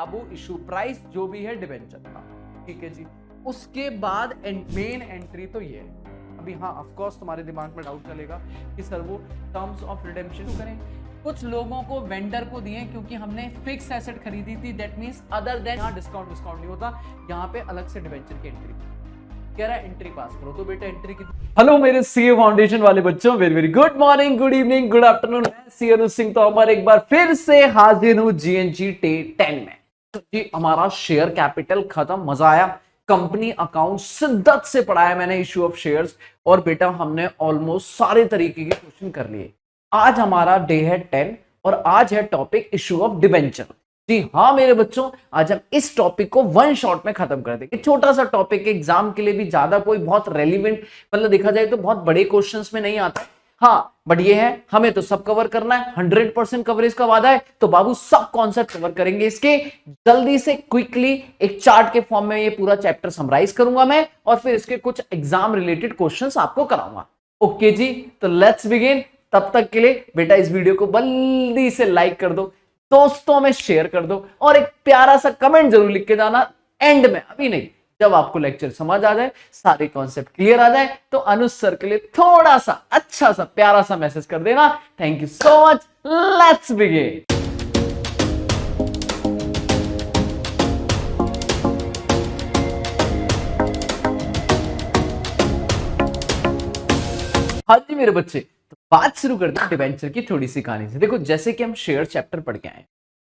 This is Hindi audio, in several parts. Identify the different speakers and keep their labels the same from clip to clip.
Speaker 1: बाबू इशू प्राइस जो भी है डिबेंचर का, ठीक है जी। उसके बाद मेन एंट्री तो ये है। अभी हाँ ऑफ कोर्स तुम्हारे दिमाग में डाउट चलेगा कि सर वो टर्म्स ऑफ रिडेम्पशन करें। कुछ लोगों को वेंडर को दिए क्योंकि हमने फिक्स एसेट खरीदी थी, दैट मींस अदर देन यहाँ डिस्काउंट नहीं होता, यहाँ पे अलग से डिबेंचर की एंट्री कह रहा है एंट्री पास करो, तो बेटा एंट्री की। हेलो मेरे सीए फाउंडेशन वाले बच्चों, very very good morning, good evening, good afternoon. CA Anuj Singh Tomar एक बार फिर से हाजिर हूं जीएनजी टे 10 में। तो जी हमारा शेयर कैपिटल खत्म, मजा आया। कंपनी अकाउंट शिद्दत से पढ़ाया मैंने, इश्यू ऑफ शेयर्स, और बेटा हमने ऑलमोस्ट सारे तरीके के क्वेश्चन कर लिए। आज हमारा डे है 10 और आज है टॉपिक इश्यू ऑफ डिबेंचर। जी हाँ मेरे बच्चों, आज हम इस टॉपिक को वन शॉट में खत्म कर देंगे। छोटा सा टॉपिक, एग्जाम के लिए भी ज्यादा कोई बहुत रेलिवेंट, मतलब देखा जाए तो बहुत बड़े क्वेश्चंस में नहीं आता। हाँ बट ये है हमें तो सब कवर करना है, 100% कवरेज का वादा है, तो बाबू सब कॉन्सेप्ट कवर करेंगे इसके। जल्दी से क्विकली एक चार्ट के फॉर्म में ये पूरा चैप्टर समराइज करूंगा मैं, और फिर इसके कुछ एग्जाम रिलेटेड क्वेश्चंस आपको कराऊंगा। ओके जी, तो लेट्स बिगिन। तब तक के लिए बेटा इस वीडियो को जल्दी से लाइक कर दो, दोस्तों में शेयर कर दो, और एक प्यारा सा कमेंट जरूर लिख के जाना एंड में, अभी नहीं, जब आपको लेक्चर समझ आ जाए, सारे कॉन्सेप्ट क्लियर आ जाए, तो अनुज सर के लिए थोड़ा सा अच्छा सा प्यारा सा मैसेज कर देना। Thank you so much, let's begin. हाँ जी मेरे बच्चे, तो बात शुरू करते हैं डिबेंचर की थोड़ी सी कहानी से। देखो जैसे कि हम शेयर चैप्टर पढ़ के आए,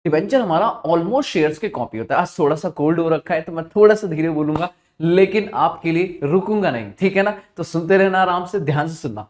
Speaker 1: डिबेंचर हमारा ऑलमोस्ट शेयर्स के कॉपी होता है। आज थोड़ा सा कोल्ड हो रखा है तो मैं थोड़ा सा धीरे बोलूंगा, लेकिन आपके लिए रुकूंगा नहीं, ठीक है ना। तो सुनते रहना, आराम से ध्यान से सुनना।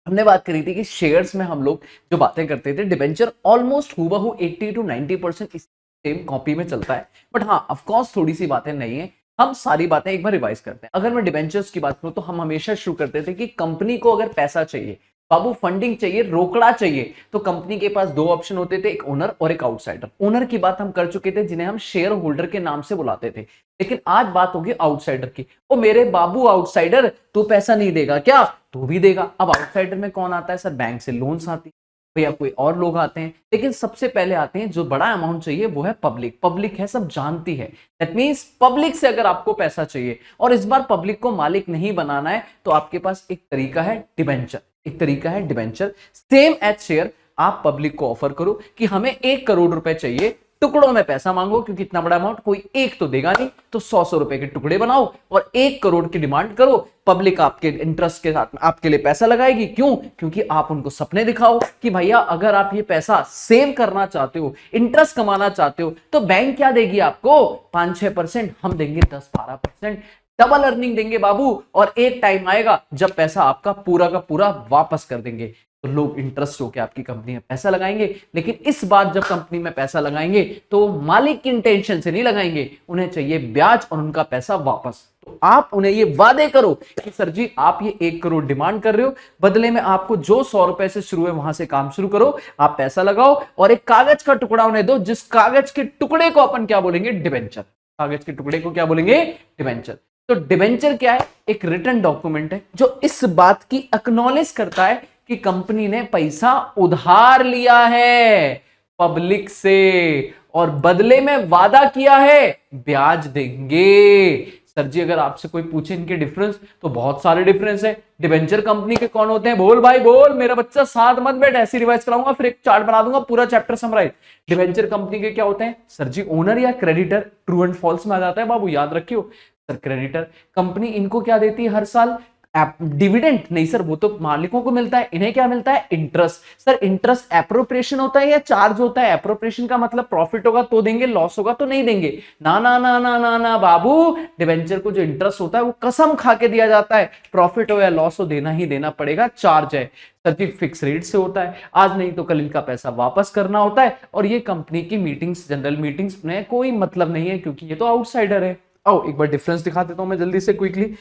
Speaker 1: हमने बात करी थी कि शेयर्स में हम लोग जो बातें करते थे, डिबेंचर ऑलमोस्ट हूबहू 80 to 90% इस सेम कॉपी में चलता है। बट हाँ ऑफकोर्स थोड़ी सी बातें नहीं है, हम सारी बातें एक बार रिवाइज करते हैं। अगर मैं डिबेंचर्स की बात करूं तो हम हमेशा शुरू करते थे कि कंपनी को अगर पैसा चाहिए, बाबू फंडिंग चाहिए, रोकड़ा चाहिए, तो कंपनी के पास दो ऑप्शन होते थे, एक ओनर और एक आउटसाइडर। ओनर की बात हम कर चुके थे, जिन्हें हम शेयर होल्डर के नाम से बुलाते थे। लेकिन आज बात होगी आउटसाइडर की। ओ मेरे बाबू आउटसाइडर, तू पैसा नहीं देगा क्या? तू भी देगा। अब आउटसाइडर में कौन आता है सर? बैंक से लोन्स आती है या कोई और लोग आते हैं, लेकिन सबसे पहले आते हैं जो बड़ा अमाउंट चाहिए वो है पब्लिक। पब्लिक है, सब जानती है, दैट मींस पब्लिक से अगर आपको पैसा चाहिए और इस बार पब्लिक को मालिक नहीं बनाना है, तो आपके पास एक तरीका है डिबेंचर। एक तरीका है डिबेंचर, सेम एज शेयर। आप पब्लिक को ऑफर करो कि हमें 1 करोड़ रुपए चाहिए, टुकड़ों में पैसा मांगो, क्योंकि इतना बड़ा अमाउंट कोई एक तो देगा नहीं, तो 100 रुपए के टुकड़े बनाओ और 1 करोड़ की डिमांड करो। पब्लिक आपके इंटरेस्ट के साथ आपके लिए पैसा लगाएगी। क्यों? क्योंकि आप उनको सपने दिखाओ कि भैया अगर आप ये पैसा सेव करना चाहते हो, इंटरेस्ट कमाना चाहते हो, तो बैंक क्या देगी आपको? 5-6%, हम देंगे 10-12%। डबल अर्निंग देंगे बाबू, और एक टाइम आएगा जब पैसा आपका पूरा का पूरा वापस कर देंगे, तो लोग इंटरेस्ट होकर आपकी कंपनी में पैसा लगाएंगे। लेकिन इस बार जब कंपनी में पैसा लगाएंगे तो मालिक की इंटेंशन से नहीं लगाएंगे, उन्हें चाहिए ब्याज और उनका पैसा वापस। तो आप उन्हें ये वादे करो कि सर जी आप ये 1 करोड़ डिमांड कर रहे हो, बदले में आपको जो 100 रुपए से शुरू है वहां से काम शुरू करो, आप पैसा लगाओ और एक कागज का टुकड़ा उन्हें दो, जिस कागज के टुकड़े को अपन क्या बोलेंगे? डिबेंचर। कागज के टुकड़े को क्या बोलेंगे? डिबेंचर। तो डिबेंचर क्या है? एक रिटन डॉक्यूमेंट है जो इस बात की एक्नॉलेज करता है कि कंपनी ने पैसा उधार लिया है पब्लिक से और बदले में वादा किया है ब्याज देंगे। सर जी अगर आपसे कोई पूछे इनके डिफरेंस, तो बहुत सारे डिफरेंस है। डिबेंचर कंपनी के कौन होते हैं? बोल भाई बोल, मेरा बच्चा साथ मत बैठ, ऐसी रिवाइज कराऊंगा, फिर एक चार्ट बना दूंगा, पूरा चैप्टर समराइज। डिबेंचर कंपनी के क्या होते हैं सर जी? ओनर या क्रेडिटर। ट्रू एंड फॉल्स में आ जाता है बाबू, याद रखियो। सर क्रेडिटर कंपनी इनको क्या देती है हर साल? डिविडेंड नहीं सर, वो तो मालिकों को मिलता है। इन्हें क्या मिलता है? इंटरेस्ट। सर इंटरेस्ट एप्रोप्रिएशन होता है या चार्ज होता है? एप्रोप्रिएशन का मतलब प्रॉफिट होगा तो देंगे, लॉस होगा तो नहीं देंगे। ना ना ना ना ना ना बाबू, डिबेंचर को जो इंटरेस्ट होता है वो कसम खा के दिया जाता है, प्रॉफिट हो या लॉस हो देना ही देना पड़ेगा। चार्ज है सर जी फिक्स रेट से होता है, आज नहीं तो कल इनका पैसा वापस करना होता है। और ये कंपनी की मीटिंग्स, जनरल मीटिंग्स में कोई मतलब नहीं है, क्योंकि ये तो आउटसाइडर है। आओ एक बार डिफरेंस दिखा देता हूं मैं जल्दी से क्विकली,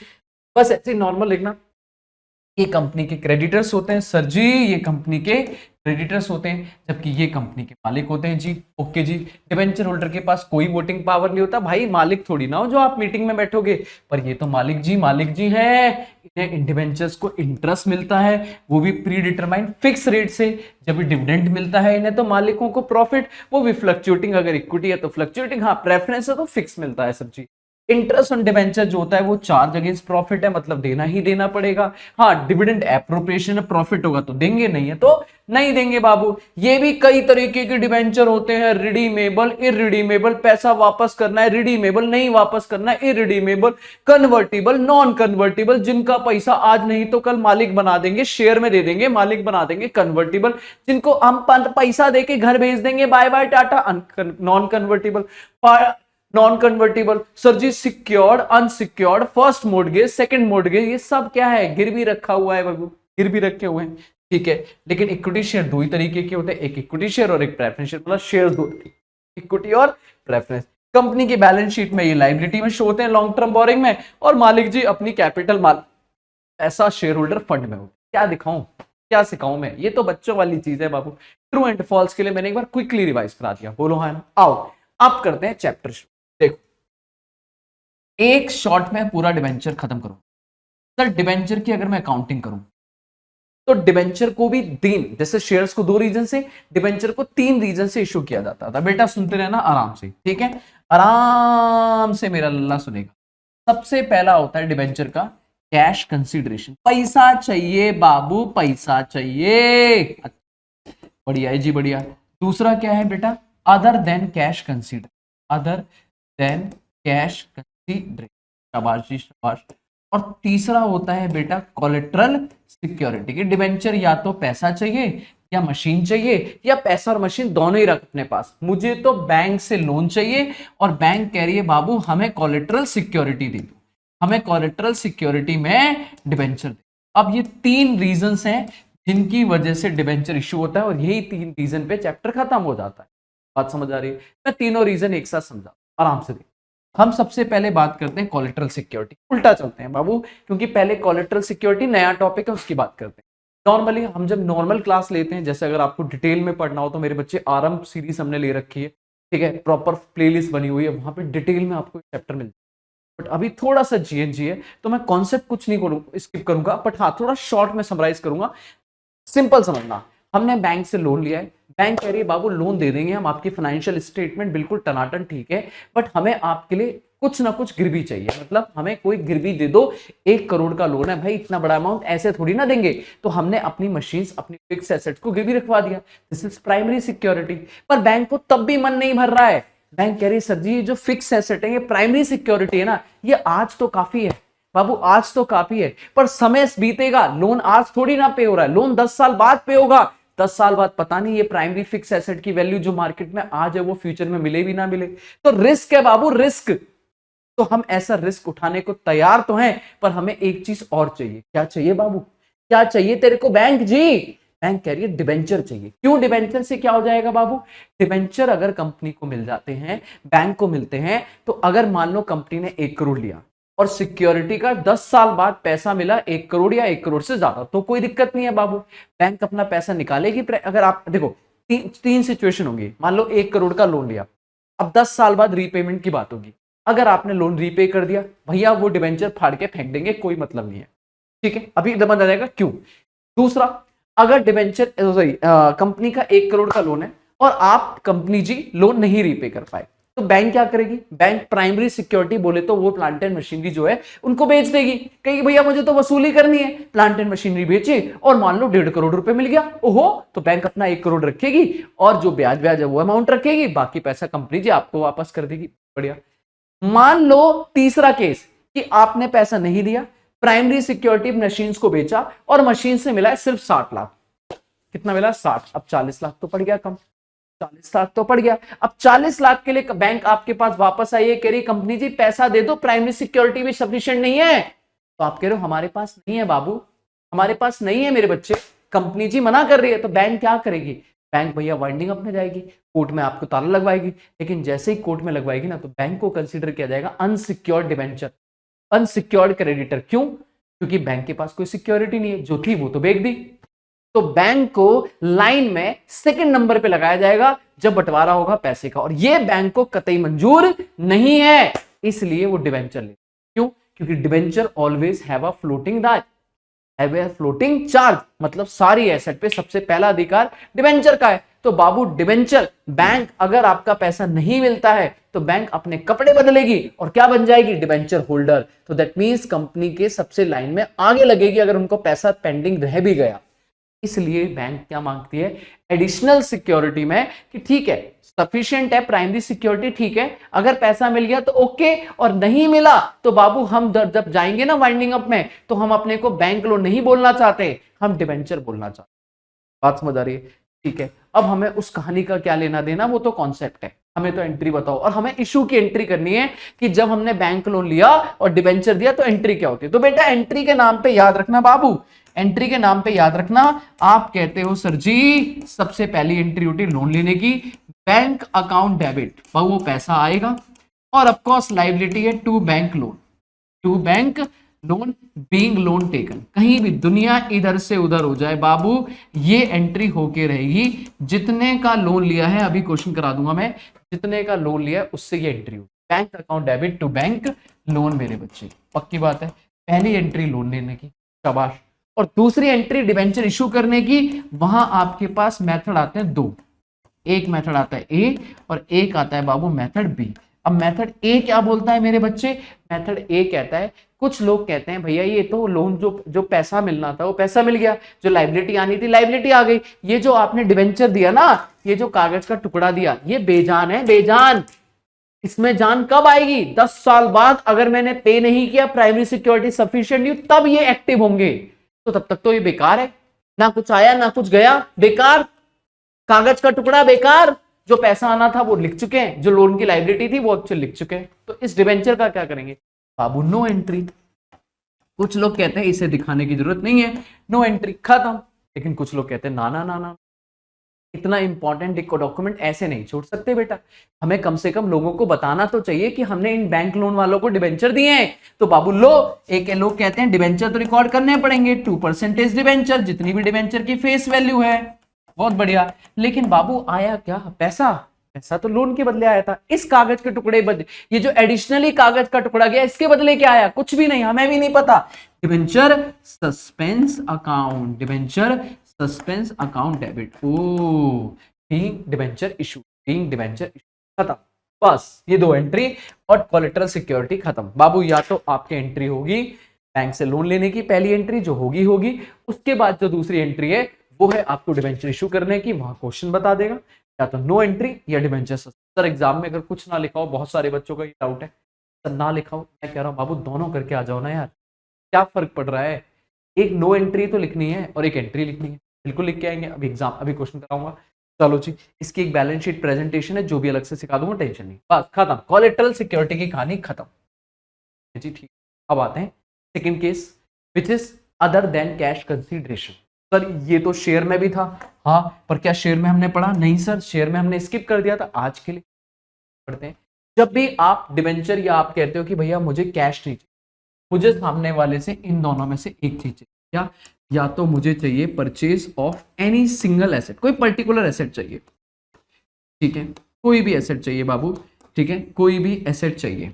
Speaker 1: बस ऐसे नॉर्मल लिखना। ये कंपनी के क्रेडिटर्स होते हैं सर जी, ये कंपनी के क्रेडिटर्स होते हैं, जबकि ये कंपनी के मालिक होते हैं जी। ओके जी, डिबेंचर होल्डर के पास कोई वोटिंग पावर नहीं होता भाई, मालिक थोड़ी ना हो जो आप मीटिंग में बैठोगे, पर ये तो मालिक जी हैं। इन्हें डिबेंचर्स को इंटरेस्ट मिलता है, वो भी प्री डिटरमाइंड फिक्स रेट से। जब भी डिविडेंड मिलता है इन्हें तो मालिकों को प्रॉफिट, वो भी फ्लक्चुएटिंग, अगर इक्विटी है तो फ्लक्चुएटिंग, हाँ प्रेफरेंस है तो फिक्स मिलता है सब चीज। इंटरेस्ट ऑन डिबेंचर जो होता है वो चार्ज अगेंस्ट प्रॉफिट है, मतलब देना ही देना पड़ेगा। हाँ डिविडेंड एप्रोप्रिएशन प्रॉफिट होगा तो देंगे, नहीं है तो नहीं देंगे बाबू। ये भी कई तरीके के डिबेंचर होते हैं, रिडीमेबल, इरिडीमेबल, पैसा वापस करना है रिडीमेबल, नहीं वापस करना है इरिडीमेबल, कन्वर्टिबल, नॉन कन्वर्टिबल, जिनका पैसा आज नहीं तो कल मालिक बना देंगे, शेयर में दे देंगे, मालिक बना देंगे, कन्वर्टिबल, जिनको हम पैसा देके घर भेज देंगे, bye bye tata, non convertible. Non convertible sir ji, secured, unsecured, first mortgage, second mortgage, ये सब क्या है, गिरवी रखा हुआ है बाबू, गिरवी रखे हुए हैं, ठीक है। लेकिन इक्विटी शेयर दो ही तरीके के होते हैं, एक इक्विटी शेयर और एक प्रेफरेंस शेयर, मतलब शेयर दो, इक्विटी और प्रेफरेंस। कंपनी की बैलेंस शीट में ये लायबिलिटी में शो होते हैं, लॉन्ग टर्म बोरिंग में, और मालिक जी अपनी कैपिटल माल ऐसा शेयर होल्डर फंड में होते। क्या दिखाऊं, क्या सिखाऊं मैं, ये तो बच्चों वाली चीज है बाबू। ट्रू एंड फॉल्स के लिए मैंने एक बार क्विकली रिवाइज करा दिया, बोलो हाँ ना। आओ अब करते हैं चैप्टर। देखो एक शॉर्ट में पूरा डिबेंचर खत्म करूं। सर डिबेंचर की अगर मैं अकाउंटिंग करूं तो डिबेंचर को भी तीन, जैसे शेयर्स को दो रीजन से, डिबेंचर को तीन रीजन से इशू किया जाता था। बेटा सुनते रहना आराम से, ठीक है, आराम से मेरा लल्ला सुनेगा। सबसे पहला होता है डिबेंचर का कैश कंसीडरेशन, पैसा चाहिए बाबू, पैसा चाहिए, बढ़िया है जी बढ़िया। दूसरा क्या है बेटा, other than cash consider, other than cash consideration, शाबाश जी शाबाश। और तीसरा होता है बेटा कोलेटरल सिक्योरिटी, की डिबेंचर या तो पैसा चाहिए या मशीन चाहिए, या पैसा और मशीन दोनों ही रख अपने पास, मुझे तो बैंक से लोन चाहिए और बैंक कह रही है बाबू हमें कोलेटरल सिक्योरिटी दे दो, हमें कोलेटरल सिक्योरिटी में डिबेंचर दे। अब ये तीन रीजंस हैं जिनकी वजह से डिबेंचर इशू होता है, और यही तीन रीजन पे चैप्टर खत्म हो जाता है। बात समझ आ रही है? मैं तीनों रीजन एक साथ समझा, आराम से देख। हम सबसे पहले बात करते हैं कोलेटरल सिक्योरिटी, उल्टा चलते हैं बाबू, क्योंकि पहले कोलेटरल सिक्योरिटी नया टॉपिक है, उसकी बात करते हैं। नॉर्मली हम जब नॉर्मल क्लास लेते हैं, जैसे अगर आपको डिटेल में पढ़ना हो तो मेरे बच्चे आरंभ सीरीज हमने ले रखी है, ठीक है, प्रॉपर प्लेलिस्ट बनी हुई है, वहां पे डिटेल में आपको चैप्टर मिलता है। बट अभी थोड़ा सा जीएनजी है तो मैं कॉन्सेप्ट कुछ नहीं करूंगा, स्किप करूंगा, बट हाँ थोड़ा शॉर्ट में समराइज करूंगा। सिंपल समझना, हमने बैंक से लोन लिया है, बैंक कह रही है बाबू लोन दे देंगे हम, आपकी फाइनेंशियल स्टेटमेंट बिल्कुल टनाटन ठीक है, बट हमें आपके लिए कुछ ना कुछ गिरवी चाहिए, मतलब हमें कोई गिरवी दे दो। 1 करोड़ का लोन है भाई, इतना बड़ा अमाउंट ऐसे थोड़ी ना देंगे, तो हमने अपनी मशीन्स, अपनी फिक्स एसेट्स को गिरवी रखवा दिया, दिस इज प्राइमरी सिक्योरिटी। पर बैंक को तब भी मन नहीं भर रहा है, बैंक कह रही है सर जी जो फिक्स एसेट है ये प्राइमरी सिक्योरिटी है ना, ये आज तो काफी है बाबू, आज तो काफी है, पर समय बीतेगा, लोन आज थोड़ी ना पे हो रहा है, लोन 10 साल बाद पे होगा, 10 साल बाद पता नहीं ये प्राइमरी फिक्स एसेट की वैल्यू जो मार्केट में आज है वो फ्यूचर में मिले भी ना मिले, तो रिस्क है बाबू, रिस्क। तो हम ऐसा रिस्क उठाने को तैयार तो हैं, पर हमें एक चीज और चाहिए। क्या चाहिए बाबू, क्या चाहिए तेरे को? बैंक जी, बैंक कह रही है डिबेंचर चाहिए। क्यों? डिबेंचर से क्या हो जाएगा बाबू, डिबेंचर अगर कंपनी को मिल जाते हैं, बैंक को मिलते हैं, तो अगर मान लो कंपनी ने 1 करोड़ लिया और सिक्योरिटी का 10 साल बाद पैसा मिला 1 करोड़ या 1 करोड़ से ज्यादा, तो कोई दिक्कत नहीं है बाबू, बैंक अपना पैसा निकालेगी। अगर आप देखो तीन सिचुएशन होंगी, मान लो 1 करोड़ का लोन लिया, अब 10 साल बाद रीपेमेंट की बात होगी, अगर आपने लोन रीपे कर दिया भैया वो डिबेंचर फाड़ के फेंक देंगे, कोई मतलब नहीं है, ठीक है, अभी समझ आ जाएगा क्यों। दूसरा, अगर डिबेंचर सॉरी कंपनी का 1 करोड़ का लोन है और आप कंपनी जी लोन नहीं रीपे कर पाए, तो बैंक क्या करेगी, बैंक प्राइमरी सिक्योरिटी बोले तो वो प्लांट एंड मशीनरी जो है उनको बेच देगी, कहेगी भैया मुझे तो वसूली करनी है, प्लांट एंड मशीनरी बेचे और मान लो 1.5 करोड़ रुपए मिल गया, ओहो, तो बैंक अपना 1 करोड़ रखेगी और जो ब्याज ब्याज है वो अमाउंट रखेगी, बाकी पैसा कंपनी जी आपको वापस कर देगी। बढ़िया। मान लो तीसरा केस कि आपने पैसा नहीं दिया, प्राइमरी सिक्योरिटी मशीन्स को बेचा और मशीन से मिला है सिर्फ 60 लाख, कितना मिला 60, अब 40 लाख तो पड़ गया कम, 40 लाख तो पड़ गया। अब 40 लाख के लिए बैंक आपके पास वापस आई है, कह रही कंपनी जी पैसा दे दो, प्राइमरी सिक्योरिटी भी सफिशिएंट नहीं है, तो आप कह रहे हो हमारे पास नहीं है बाबू, हमारे पास नहीं है मेरे बच्चे, कंपनी जी मना कर रही है, तो बैंक क्या करेगी, बैंक भैया वाइंडिंग अप में जाएगी, कोर्ट में आपको ताला लगवाएगी, लेकिन जैसे ही कोर्ट में लगवाएगी ना तो बैंक को कंसीडर किया जाएगा अनसिक्योर्ड डिबेंचर, अनसिक्योर्ड क्रेडिटर। क्यों? क्योंकि बैंक के पास कोई सिक्योरिटी नहीं है, जो थी वो तो बेच दी, तो बैंक को लाइन में सेकंड नंबर पे लगाया जाएगा जब बंटवारा होगा पैसे का, और ये बैंक को कतई मंजूर नहीं है, इसलिए वो डिवेंचर ले। क्यों? क्योंकि debenture always have a floating floating charge, मतलब सारी एसेट पे सबसे पहला अधिकार डिवेंचर का है। तो बाबू डिवेंचर, बैंक अगर आपका पैसा नहीं मिलता है तो बैंक अपने कपड़े बदलेगी और क्या बन जाएगी? Debenture holder. तो दैट मींस कंपनी के सबसे लाइन में आगे लगेगी अगर उनको पैसा पेंडिंग रह भी गया। इसलिए बैंक क्या मांगती है एडिशनल सिक्योरिटी में कि ठीक है सफिशिएंट है प्राइमरी सिक्योरिटी, ठीक है अगर पैसा मिल गया तो ओके, और नहीं मिला तो बाबू हम जब जाएंगे ना वाइंडिंग अप में तो हम अपने को बैंक लोन नहीं बोलना चाहते, हम डिवेंचर बोलना चाहते। बात समझ आ रही है? ठीक है, अब हमें उस कहानी का क्या लेना देना, वो तो कॉन्सेप्ट है, हमें तो एंट्री बताओ, और हमें इशू की एंट्री करनी है कि जब हमने बैंक लोन लिया और डिवेंचर दिया तो एंट्री क्या होती है। तो बेटा एंट्री के नाम पे याद रखना बाबू, एंट्री के नाम पे याद रखना, आप कहते हो सर जी सबसे पहली एंट्री होती है लोन लेने की, बैंक अकाउंट डेबिट, वो पैसा आएगा, और ऑफकोर्स लाइबिलिटी है to bank loan being loan taken. कहीं भी दुनिया इधर से उधर हो जाए बाबू, ये एंट्री होके रहेगी, जितने का लोन लिया है, अभी क्वेश्चन करा दूंगा मैं, जितने का लोन लिया है उससे ये एंट्री होगी, bank account debit to bank loan. मेरे बच्चे पक्की बात है, पहली एंट्री लोन लेने की, शाबाश। और दूसरी एंट्री डिवेंचर इशू करने की, वहां आपके पास मेथड आते हैं दो, एक मेथड आता है ए और एक आता है बाबू मेथड बी। अब मेथड ए क्या बोलता है मेरे बच्चे? मेथड ए कहता है, कुछ लोग कहते हैं भैया ये तो लोन जो पैसा मिलना था वो पैसा मिल गया, जो लाइबिलिटी आनी थी लाइबिलिटी आ गई, ये जो आपने डिवेंचर दिया ना, ये जो कागज का टुकड़ा दिया ये बेजान है, बेजान। इसमें जान कब आएगी? 10 साल बाद, अगर मैंने पे नहीं किया, प्राइमरी सिक्योरिटी सफिशिएंट नहीं, तब ये एक्टिव होंगे, तो तब तक तो ये बेकार है, ना कुछ आया ना कुछ गया, बेकार, कागज का टुकड़ा बेकार, जो पैसा आना था वो लिख चुके हैं, जो लोन की लाइबिलिटी थी वो एक्चुअली लिख चुके हैं। तो इस डिवेंचर का क्या करेंगे बाबू? No entry. कुछ लोग कहते हैं इसे दिखाने की जरूरत नहीं है, नो एंट्री, खत्म। लेकिन कुछ लोग कहते हैं ना ना ना ना, इतना इंपॉर्टेंट डॉक्यूमेंट ऐसे नहीं छोड़ सकते बेटा, हमें कम से कम लोगों को बताना तो चाहिए कि हमने इन बैंक लोन वालों को डिवेंचर दिए हैं। तो बाबू लो, एक लोग कहते हैं डिवेंचर तो रिकॉर्ड करने पड़ेंगे, 2% डिवेंचर, जितनी भी डिवेंचर की फेस वैल्यू है, बहुत बढ़िया। लेकिन बाबू आया क्या? पैसा, पैसा तो लोन के बदले आया था, इस कागज के टुकड़े बदले, ये जो एडिशनली कागज का टुकड़ा गया इसके बदले क्या आया? कुछ भी नहीं, हमें भी नहीं पता। Debenture suspense account, debenture suspense account debit, ओ being debenture issue, being debenture issue, खत्म। बस ये दो एंट्री और कोलेटरल सिक्योरिटी खत्म बाबू। या तो आपकी एंट्री होगी बैंक से लोन लेने की, पहली एंट्री जो होगी, उसके बाद जो दूसरी एंट्री है वो है आपको डिवेंचर इशू करने की, वहां क्वेश्चन बता देगा, या तो नो एंट्री या डिवेंचर। सर एग्जाम में अगर कुछ ना लिखा हो, बहुत सारे बच्चों का ये डाउट है सर ना लिखा हो, मैं कह रहा हूँ बाबू दोनों करके आ जाओ ना यार, क्या फर्क पड़ रहा है? एक नो एंट्री तो लिखनी है और एक एंट्री लिखनी है, बिल्कुल लिख के आएंगे। अभी एग्जाम, अभी क्वेश्चन कराऊंगा, चलो जी। इसकी एक बैलेंस शीट प्रेजेंटेशन है, जो भी अलग से सिखा दूंगा, टेंशन नहीं, बस खत्म, कोलेटरल सिक्योरिटी की कहानी खत्म जी। ठीक, अब आते हैं second case, which is other than cash consideration. Sir ये तो शेयर में भी था, हाँ, पर क्या शेयर में हमने पढ़ा? नहीं सर, शेयर में हमने स्किप कर दिया था, आज के लिए पढ़ते हैं। जब भी आप डिवेंचर या आप कहते हो कि भैया मुझे कैश नहीं चाहिए, मुझे सामने वाले से इन दोनों में से एक चीज चाहिए, क्या? या तो मुझे चाहिए purchase of any single asset, कोई पर्टिकुलर एसेट चाहिए, ठीक है, कोई भी एसेट चाहिए बाबू, ठीक है, कोई भी एसेट चाहिए,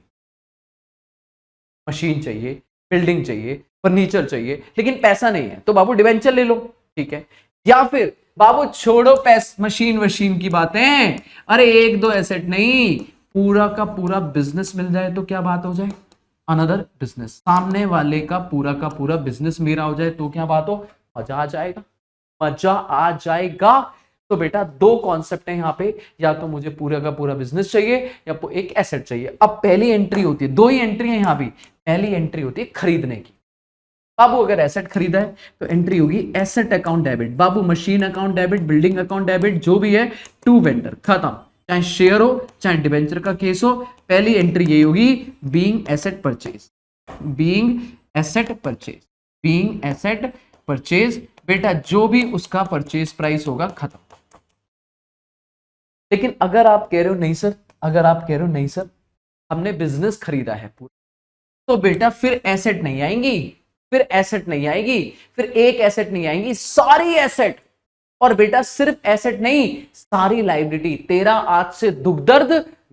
Speaker 1: मशीन चाहिए, बिल्डिंग चाहिए, फर्नीचर चाहिए, लेकिन पैसा नहीं है, तो बाबू डिवेंचर ले लो, ठीक है। या फिर बाबू छोड़ो मशीन वशीन की बातें, अरे एक दो एसेट नहीं, पूरा का पूरा बिजनेस मिल जाए तो क्या बात हो जाए? अनदर बिजनेस, सामने वाले का पूरा बिजनेस मेरा हो जाए तो क्या बात हो? मजा आ जाएगा, मजा आ जाएगा। तो बेटा दो कॉन्सेप्ट है यहाँ पे, या तो मुझे पूरा का पूरा बिजनेस चाहिए या एक एसेट चाहिए। अब पहली एंट्री होती है, दो ही एंट्री है यहाँ भी, पहली एंट्री होती है खरीदने की। बाबू अगर एसेट खरीदा है तो एंट्री होगी एसेट अकाउंट डेबिट, बाबू machine account debit, building account debit, जो भी है टू वेंडर, खत्म। चाहे शेयर हो चाहे डिवेंचर का केस हो, पहली एंट्री यही होगी, being asset purchase, being asset purchase, being asset purchase. बेटा जो भी उसका परचेज प्राइस होगा, खत्म। लेकिन अगर आप कह रहे हो नहीं सर, अगर आप कह रहे हो नहीं सर हमने बिजनेस खरीदा है पूरा, तो बेटा फिर एसेट नहीं आएंगी, फिर एसेट नहीं आएगी, फिर एक एसेट नहीं आएगी, सारी एसेट। और बेटा सिर्फ एसेट नहीं, सारी लाइबिलिटी। तेरा आज से दुख दर्द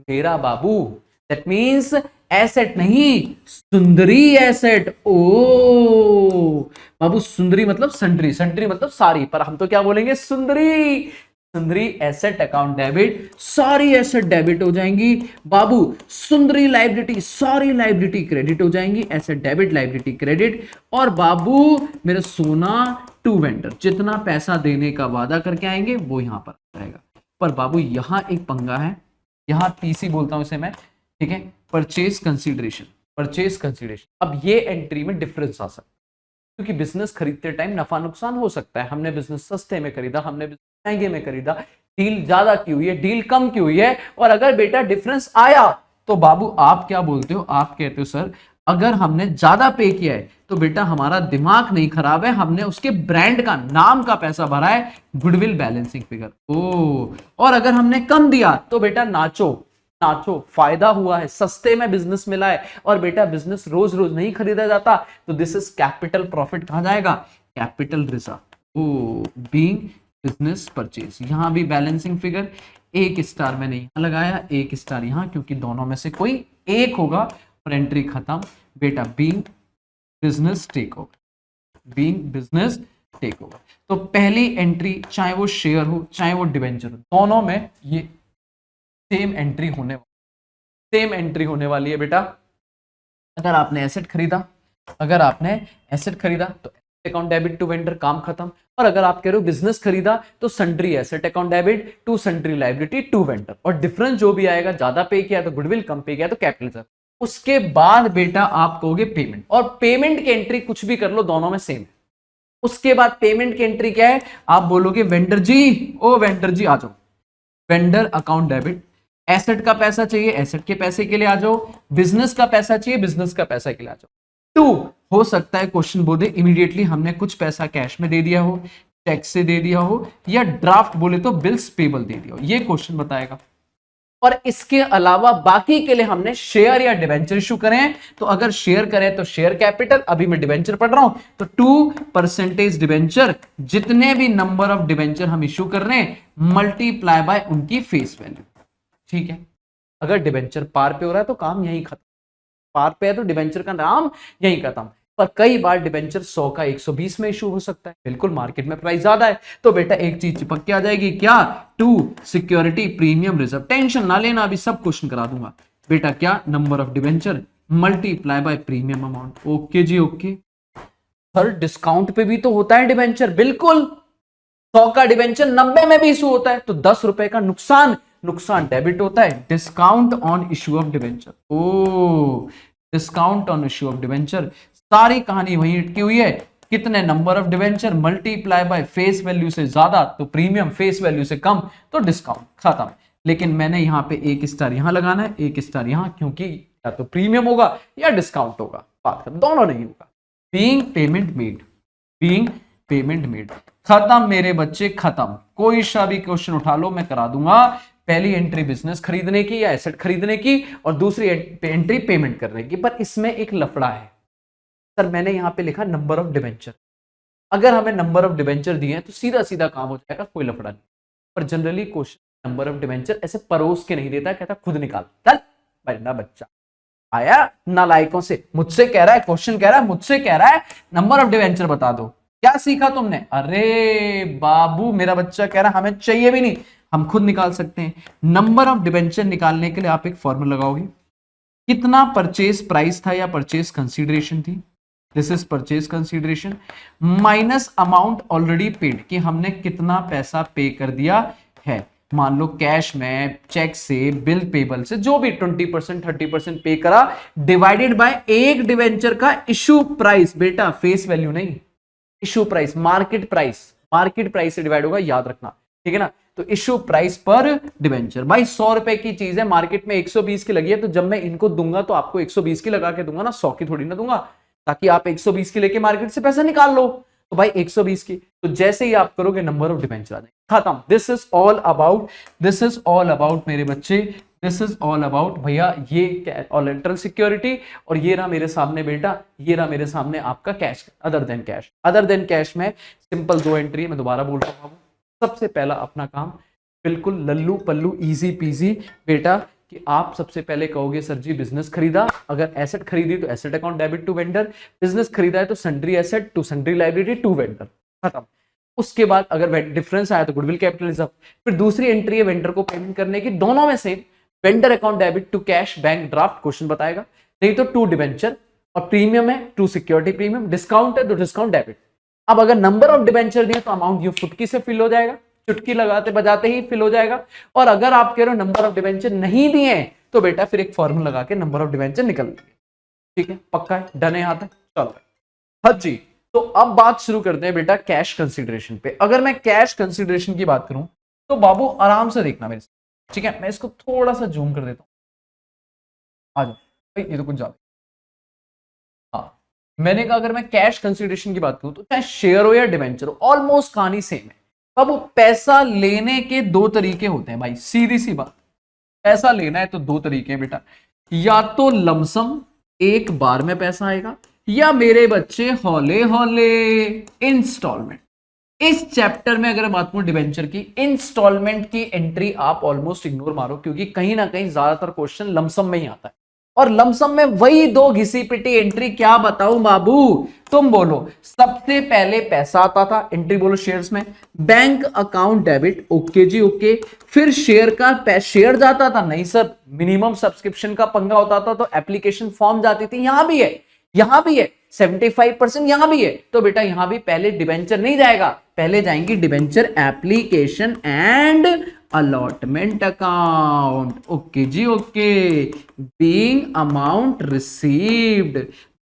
Speaker 1: मेरा बाबू। दैट मीन्स एसेट नहीं, सुंदरी एसेट। ओ बाबू, सुंदरी मतलब सन्ड्री, सन्ड्री मतलब सारी, पर हम तो क्या बोलेंगे, सुंदरी। सुंदरी एसेट अकाउंट डेबिट, सारी एसेट डेबिट हो जाएंगी बाबू। सुंदरी लाइबिलिटी, सारी लाइबिलिटी क्रेडिट हो जाएंगी। Asset debit, liability credit. और बाबू मेरा सोना टू वेंडर, जितना पैसा देने का वादा करके आएंगे वो यहां पर आएगा। पर बाबू यहां एक पंगा है, यहां पीसी बोलता हूं इसे मैं, ठीक है, परचेज कंसीडरेशन। परचेज कंसीडरेशन, अब ये एंट्री में डिफरेंस आ सकता है, क्योंकि बिजनेस खरीदते टाइम नफा नुकसान हो सकता है। हमने बिजनेस सस्ते में खरीदा, हमने बिजनेस महंगे में खरीदा, डील ज्यादा की हुई है, डील कम की हुई है। और अगर बेटा डिफरेंस आया तो बाबू आप क्या बोलते हो, आप कहते हो सर अगर हमने ज्यादा पे किया है तो बेटा हमारा दिमाग नहीं खराब है, हमने उसके ब्रांड का, नाम का पैसा भरा है, गुडविल बैलेंसिंग फिगर। ओ, और अगर हमने कम दिया तो बेटा नाचो नाचो, फायदा हुआ है, सस्ते में बिजनेस मिला है। और बेटा बिजनेस रोज रोज नहीं खरीदा जाता, तो दिस इज कैपिटल प्रॉफिट कहा जाएगा, कैपिटल रिजर्व। ओ, बीइंग बिजनेस परचेज। यहां भी बैलेंसिंग फिगर, एक स्टार मैंने यहां लगाया, एक स्टार यहां, क्योंकि दोनों में से कोई एक होगा। और एंट्री खत्म बेटा, being business take over, being business take over. तो पहली एंट्री, चाहे वो शेयर हो चाहे वो डिवेंचर हो, दोनों में ये सेम एंट्री होने वाली है बेटा। अगर आपने एसेट खरीदा, तो अकाउंट डेबिट टू वेंडर, काम खत्म। और अगर आप कह रहे हो बिजनेस खरीदा तो sundry asset account debit to sundry liability to vendor. और डिफरेंस जो भी आएगा, ज्यादा पे किया तो गुडविल, कम पे किया तो कैपिटल। उसके बाद बेटा आप कहोगे पेमेंट, और पेमेंट की एंट्री कुछ भी कर लो, दोनों में सेम है। उसके बाद पेमेंट की एंट्री क्या है, आप बोलोगे वेंडर जी, ओ वेंडर जी आ जाओ, वेंडर अकाउंट डेबिट। एसेट का पैसा चाहिए, एसेट के पैसे के लिए आ जाओ। बिजनेस का पैसा चाहिए, बिजनेस का पैसा के लिए आ जाओ। टू, हो सकता है क्वेश्चन बोले इमीडिएटली हमने कुछ पैसा कैश में दे दिया हो, चेक से दे दिया हो, या ड्राफ्ट बोले तो बिल्स पेबल दे दिया हो, ये क्वेश्चन बताएगा। और इसके अलावा बाकी के लिए हमने शेयर या डिवेंचर इशू करें, तो अगर शेयर करें तो शेयर कैपिटल, अभी मैं डिवेंचर पढ़ रहा हूं तो 2% डिवेंचर, जितने भी नंबर ऑफ डिवेंचर हम इशू कर रहे हैं मल्टीप्लाई बाय उनकी फेस वैल्यू। ठीक है, अगर डिवेंचर पार पे हो रहा है तो काम यहीं खत्म, पार पे है तो डिवेंचर का नाम यहीं खत्म। पर कई बार डिवेंचर 100 का 120 में इशू हो सकता है, बिल्कुल मार्केट में प्राइस ज्यादा है, तो बेटा एक चीज चिपक के आ जाएगी, क्या, to security premium reserve. Tension ना लेना, अभी सब क्वेश्चन करा दूंगा बेटा। क्या, number of debenture multiply by premium amount. Okay जी, ओके सर डिस्काउंट पे भी तो होता है डिवेंचर, बिल्कुल 100 का डिवेंचर 90 में भी इशू होता है, तो 10 रुपए का नुकसान डेबिट होता है। Discount on issue of debenture, ओ discount on issue of debenture, सारी कहानी वहीं अटकी हुई है। कितने number of debenture multiply by face value से ज्यादा तो प्रीमियम, फेस वैल्यू से कम तो डिस्काउंट, खत्म। लेकिन मैंने यहां पे एक स्टार यहां लगाना है, एक स्टार यहां, क्योंकि या तो प्रीमियम होगा या डिस्काउंट होगा, बात खत्म, दोनों नहीं होगा। Being payment made, being payment made, खत्म मेरे बच्चे, खत्म। कोई सा भी क्वेश्चन उठा लो मैं करा दूंगा। पहली एंट्री बिजनेस खरीदने की या एसेट खरीदने की, और दूसरी एंट्री पेमेंट करने की। पर इसमें एक लफड़ा है सर, मैंने यहां पे लिखा नंबर ऑफ डिवेंचर। अगर हमें नंबर ऑफ डिवेंचर दिए हैं तो सीधा सीधा काम हो जाएगा, कोई लफड़ा नहीं। पर generally question number of debenture ऐसे परोस के नहीं देता, कहता खुद निकाल, चल बन्ना बच्चा आया नालायकों से, मुझसे कह रहा है, क्वेश्चन कह रहा है, मुझसे कह रहा है नंबर ऑफ डिवेंचर बता दो, क्या सीखा तुमने? अरे बाबू मेरा बच्चा कह रहा है हमें चाहिए भी नहीं, हम खुद निकाल सकते हैं। नंबर ऑफ डिवेंचर निकालने के लिए आप एक फॉर्मूला लगाओगे, कितना परचेज प्राइस था या परचेज कंसीडरेशन थी, this is purchase consideration, minus amount already paid, कि हमने कितना पैसा पे कर दिया है। मान लो कैश में, चेक से, बिल पेबल से, जो भी 20% 30% पे करा, डिवाइडेड बाय एक डिवेंचर का इशू प्राइस, बेटा फेस वैल्यू नहीं, इशू प्राइस, मार्केट प्राइस से डिवाइड होगा, याद रखना, ठीक है ना। तो इशू प्राइस पर डिवेंचर, भाई 100 रुपए की चीज है, मार्केट में 120 की लगी है, तो जब मैं इनको दूंगा तो आपको 120 की लगा के दूंगा ना, 100 की थोड़ी ना दूंगा, ताकि आप 120 की लेके मार्केट से पैसा निकाल लो। तो भाई 120 की, तो जैसे ही आप करोगे नंबर ऑफ डिवेंचर आ जाएंगे, खत्म। दिस इज ऑल अबाउट मेरे बच्चे दिस इज ऑल अबाउट भैया ये कोलेटरल सिक्योरिटी, और ये रहा मेरे सामने बेटा, ये रहा मेरे सामने आपका cash, other than cash. Other than cash में सिंपल दो एंट्री, मैं दोबारा बोल रहा हूँ। सबसे पहला अपना काम बिल्कुल लल्लू पल्लू इजी पीजी बेटा, कि आप सबसे पहले कहोगे सर जी बिजनेस खरीदा, अगर एसेट खरीदी तो asset account debit to vendor, business खरीदा है तो sundry asset to sundry liability to vendor, खत्म। उसके बाद अगर डिफरेंस आया तो गुडविल कैपिटल रिजर्व। फिर दूसरी एंट्री है वेंडर को पेमेंट करने की, दोनों में same, vendor account debit to cash bank draft, question बताएगा, नहीं तो टू डिबेंचर, और प्रीमियम है टू सिक्योरिटी प्रीमियम, डिस्काउंट है तो डिस्काउंट डेबिट। अब अगर नंबर ऑफ डिबेंचर दिए तो अमाउंट यू फुटकी से फिल हो जाएगा, चुटकी लगाते बजाते ही फिल हो जाएगा। और अगर आप कह रहे हो नंबर ऑफ डिबेंचर नहीं दिए तो बेटा फिर एक फॉर्मूला लगा के नंबर ऑफ डिबेंचर निकल देंगे। ठीक है, पक्का है, डन है यहां तक, चलो हाँ जी। तो अब बात शुरू करते हैं बेटा कैश कंसिडरेशन पे। अगर मैं कैश कंसिडरेशन की बात करूं तो बाबू आराम से देखना मेरे साथ, ठीक है। मैं इसको थोड़ा सा जूम कर देता हूं, आ जाओ भाई, ये तो कुछ ज्यादा। हाँ, मैंने कहा अगर मैं कैश कंसिडरेशन की बात करूं तो चाहे शेयर हो या डिवेंचर हो, ऑलमोस्ट कहानी सेम है। बाबू पैसा लेने के दो तरीके होते हैं भाई, सीधी सी बात। पैसा लेना है तो दो तरीके हैं बेटा, या तो लमसम एक बार में पैसा आएगा, या मेरे बच्चे हौले हौले इंस्टॉलमेंट। इस चैप्टर में अगर बात करूं डिबेंचर की, इंस्टॉलमेंट की एंट्री आप ऑलमोस्ट इग्नोर मारो, क्योंकि कहीं ना कहीं ज्यादातर क्वेश्चन लमसम में ही आता है, और लमसम में वही दो घिसी पिटी एंट्री, क्या बताऊं बाबू, तुम बोलो। सबसे पहले पैसा आता था, एंट्री बोलो शेयर्स में, बैंक अकाउंट डेबिट, ओके जी ओके। फिर शेयर का शेयर जाता था, नहीं सर मिनिमम सब्सक्रिप्शन का पंगा होता था तो एप्लीकेशन फॉर्म जाती थी, यहां भी है, यहां भी है 75%, यहां भी है। तो बेटा यहां भी पहले डिबेंचर नहीं जाएगा, पहले जाएंगी debenture application and allotment account, okay जी ओके। बीइंग अमाउंट रिसीव्ड,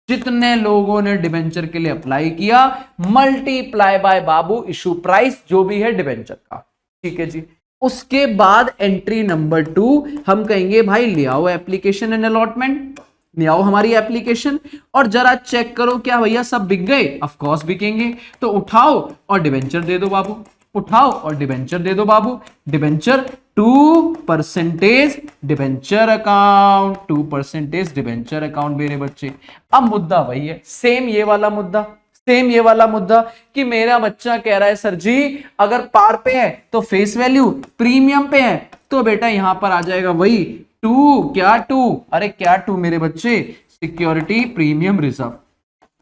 Speaker 1: जितने लोगों ने डिबेंचर के लिए अप्लाई किया, मल्टीप्लाई बाय बाबू इशू प्राइस जो भी है डिबेंचर का, ठीक है जी। उसके बाद एंट्री नंबर 2 हम कहेंगे भाई ले आओ एप्लीकेशन एंड अलॉटमेंट, ले आओ हमारी एप्लीकेशन और जरा चेक करो क्या भैया सब बिक गए, ऑफ कोर्स बिकेंगे, तो उठाओ और डिबेंचर दे दो बाबू, उठाओ और डिबेंचर दे दो बाबू। Debenture 2% debenture account, 2% debenture account मेरे बच्चे। अब मुद्दा वही है, सेम ये वाला मुद्दा, सेम ये वाला मुद्दा कि मेरा बच्चा कह रहा है सर जी अगर पार पे है तो फेस वैल्यू, प्रीमियम पे है तो बेटा यहां पर आ जाएगा वही टू, क्या टू, अरे क्या टू मेरे बच्चे, सिक्योरिटी प्रीमियम रिजर्व,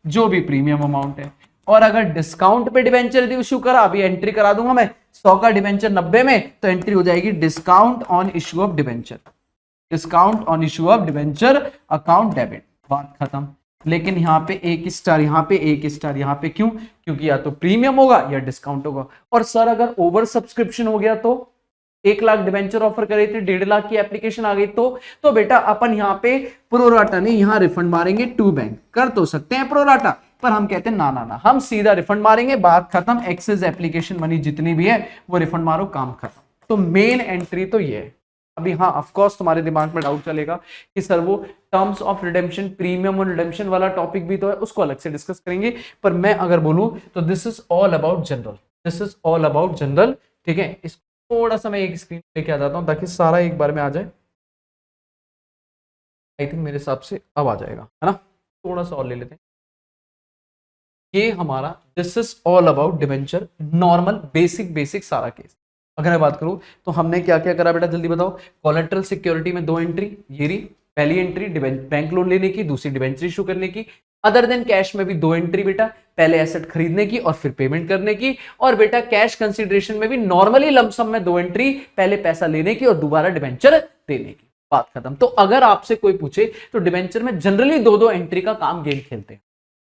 Speaker 1: जो भी प्रीमियम अमाउंट है। और अगर डिस्काउंट पे डिबेंचर इश्यू करा, अभी एंट्री करा दूंगा मैं 100 का डिबेंचर 90 में, तो एंट्री हो जाएगी discount on issue of debenture, discount on issue of debenture account debit, बात खत्म। लेकिन यहाँ पे एक स्टार, यहाँ पे एक स्टार, यहाँ पे क्यों, क्योंकि या तो प्रीमियम होगा या डिस्काउंट होगा। और सर अगर ओवर सब्सक्रिप्शन हो गया तो 1 लाख डिबेंचर ऑफर करे थे, 1.5 लाख की एप्लीकेशन आ गई तो बेटा अपन यहाँ पे प्रोराटा नहीं, यहाँ रिफंड मारेंगे टू बैंक। कर तो सकते हैं प्रोराटा, पर हम कहते हैं ना ना ना, हम सीधा रिफंड मारेंगे, बात खत्म। एक्सेस एप्लीकेशन मनी जितनी भी है वो रिफंड मारो, काम खत्म। तो मेन एंट्री तो ये है। अभी हाँ ऑफ कोर्स तुम्हारे दिमाग में डाउट चलेगा कि सर वो टर्म्स ऑफ रिडेम्पशन, प्रीमियम और रिडेम्पशन वाला टॉपिक भी तो है, उसको अलग से डिस्कस करेंगे। पर मैं अगर बोलूं तो this is all about general, this is all about general, ठीक है। इसको थोड़ा सा मैं एक स्क्रीन लेके आ जाता हूं ताकि सारा एक बार में आ जाए। आई थिंक मेरे हिसाब से अब आ जाएगा, है ना। थोड़ा सा और ले लेते हैं। ये हमारा this is all about debenture, normal basic basic सारा केस। अगर मैं बात करूं तो हमने क्या क्या करा बेटा, जल्दी बताओ। कोलेटरल सिक्योरिटी में 2 एंट्री, ये रही पहली एंट्री बैंक लोन लेने की, दूसरी डिबेंचर इशू करने की। अदर देन कैश में भी 2 एंट्री बेटा, पहले एसेट खरीदने की और फिर पेमेंट करने की। और बेटा कैश कंसिडरेशन में भी नॉर्मली लमसम में 2 एंट्री, पहले पैसा लेने की और दोबारा डिबेंचर देने की, बात खत्म। तो अगर आपसे कोई पूछे तो डिबेंचर में जनरली 2-2 एंट्री का काम गेम खेलते हैं,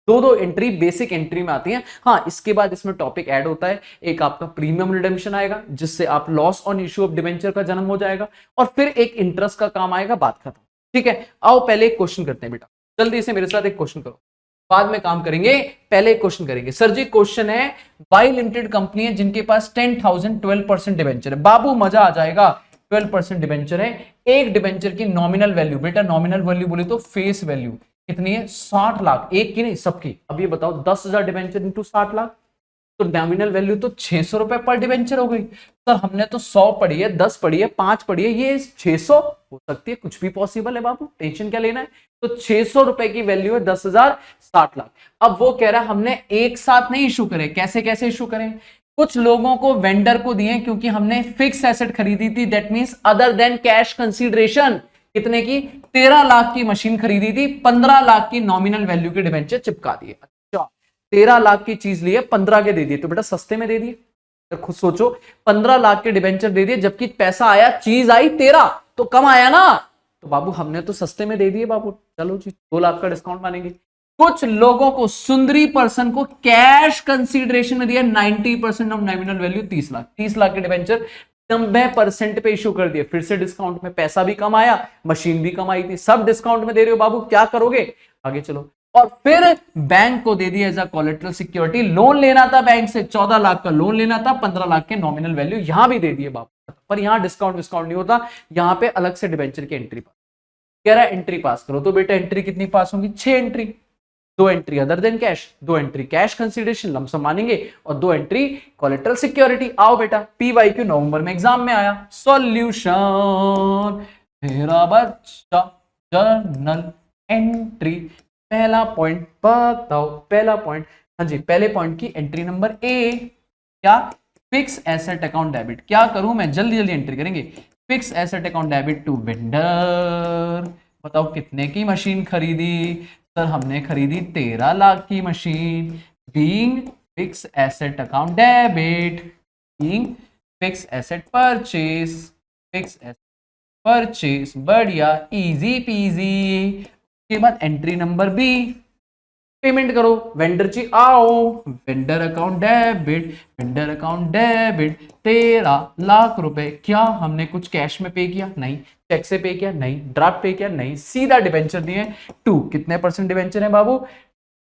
Speaker 1: 2-2 एंट्री बेसिक एंट्री में आती हैं। हाँ इसके बाद इसमें टॉपिक ऐड होता है, एक आपका प्रीमियम रिडेम्पशन आएगा जिससे आप loss on issue of debenture का जन्म हो जाएगा, और फिर एक इंटरेस्ट का काम आएगा, बात खत्म, ठीक है। आओ पहले एक क्वेश्चन करते हैं बेटा, जल्दी से मेरे साथ एक क्वेश्चन करो, बाद में काम करेंगे, पहले एक क्वेश्चन करेंगे। सर जी क्वेश्चन है बाई लिमिटेड कंपनी है जिनके पास 10,000 12% डिबेंचर है। बाबू मजा आ जाएगा, 12% डिबेंचर है, एक डिबेंचर की नॉमिनल वैल्यू, बेटा नॉमिनल वैल्यू बोले तो फेस वैल्यू कितनी है, 60 लाख, एक की नहीं सबकी। अब ये बताओ 10,000 डिबेंचर इंटू 60 लाख तो नॉमिनल वैल्यू तो 600 रुपए पर डिवेंचर हो गई। सर हमने तो 100 पढ़ी है, 10 पढ़ी है, 5 पढ़ी है, ये 600 हो सकती है, कुछ भी पॉसिबल है बाबू, टेंशन क्या लेना है। तो 600 रुपए की वैल्यू है 10,000, 60 लाख। अब वो कह रहा है हमने एक साथ नहीं इशू करे, कैसे कैसे इशू करें, कुछ लोगों को वेंडर को दिए क्योंकि हमने फिक्स एसेट खरीदी थी, that means other than cash consideration. कितने की? 13 लाख की मशीन खरीदी थी, 15 लाख की नॉमिनल वैल्यू के डिवेंचर चिपका दिए। अच्छा 13 लाख की चीज लिए 15 के दे दिए, तो बेटा सस्ते में दे दिए। तो खुद सोचो 15 लाख के डिवेंचर दे दिए, जबकि पैसा आया, चीज आई 13, तो कम आया ना। तो बाबू हमने तो सस्ते में दे दिए बाबू, चलो जी 2 लाख का डिस्काउंट मानेंगे। कुछ लोगों को, सुंदरी पर्सन को कैश कंसीडरेशन में दिया 90% of nominal value 30 lakh, 30 lakh के डिवेंचर 90% पे इशू कर दिए। फिर से डिस्काउंट में, पैसा भी कम आया, मशीन भी कम आई थी, सब डिस्काउंट में दे रहे हो बाबू, क्या करोगे आगे चलो। और फिर बैंक को दे दिया as a collateral security, loan लेना था बैंक से, 14 लाख का लोन लेना था, 15 लाख के नॉमिनल वैल्यू यहां भी दे दिए बाबू। पर यहां डिस्काउंट नहीं होता, यहां पे अलग से डिवेंचर की एंट्री पास। कह रहा है एंट्री पास करो, तो बेटा एंट्री कितनी पास होंगी? 6 entry, 2 entry other than cash, 2 entry cash consideration lump sum मानेंगे, और 2 एंट्री कोलेटरल सिक्योरिटी। आओ बेटा PYQ नवंबर में एग्जाम में आया। सॉल्यूशन मेरा बच्चा, जर्नल एंट्री, पहला पॉइंट बताओ, पहला पॉइंट, हाँ जी पहले पॉइंट की एंट्री नंबर ए, क्या? Fix asset account debit. क्या करूं मैं? जल्दी जल्दी एंट्री करेंगे। Fix asset account debit to vendor. बताओ कितने की मशीन खरीदी? सर हमने खरीदी 13 लाख की machine. Being fix asset account debit, being fix asset purchase, fix asset purchase, बढ़िया इजी पीजी। के बाद एंट्री नंबर बी, पेमेंट करो वेंडर जी, आओ vendor account debit, vendor account debit 13 lakh रुपए। क्या हमने कुछ कैश में पे किया? नहीं। चेक से पे किया? नहीं। ड्राफ्ट पे किया? नहीं। सीधा डिवेंचर दिए 2। कितने परसेंट डिवेंचर है बाबू?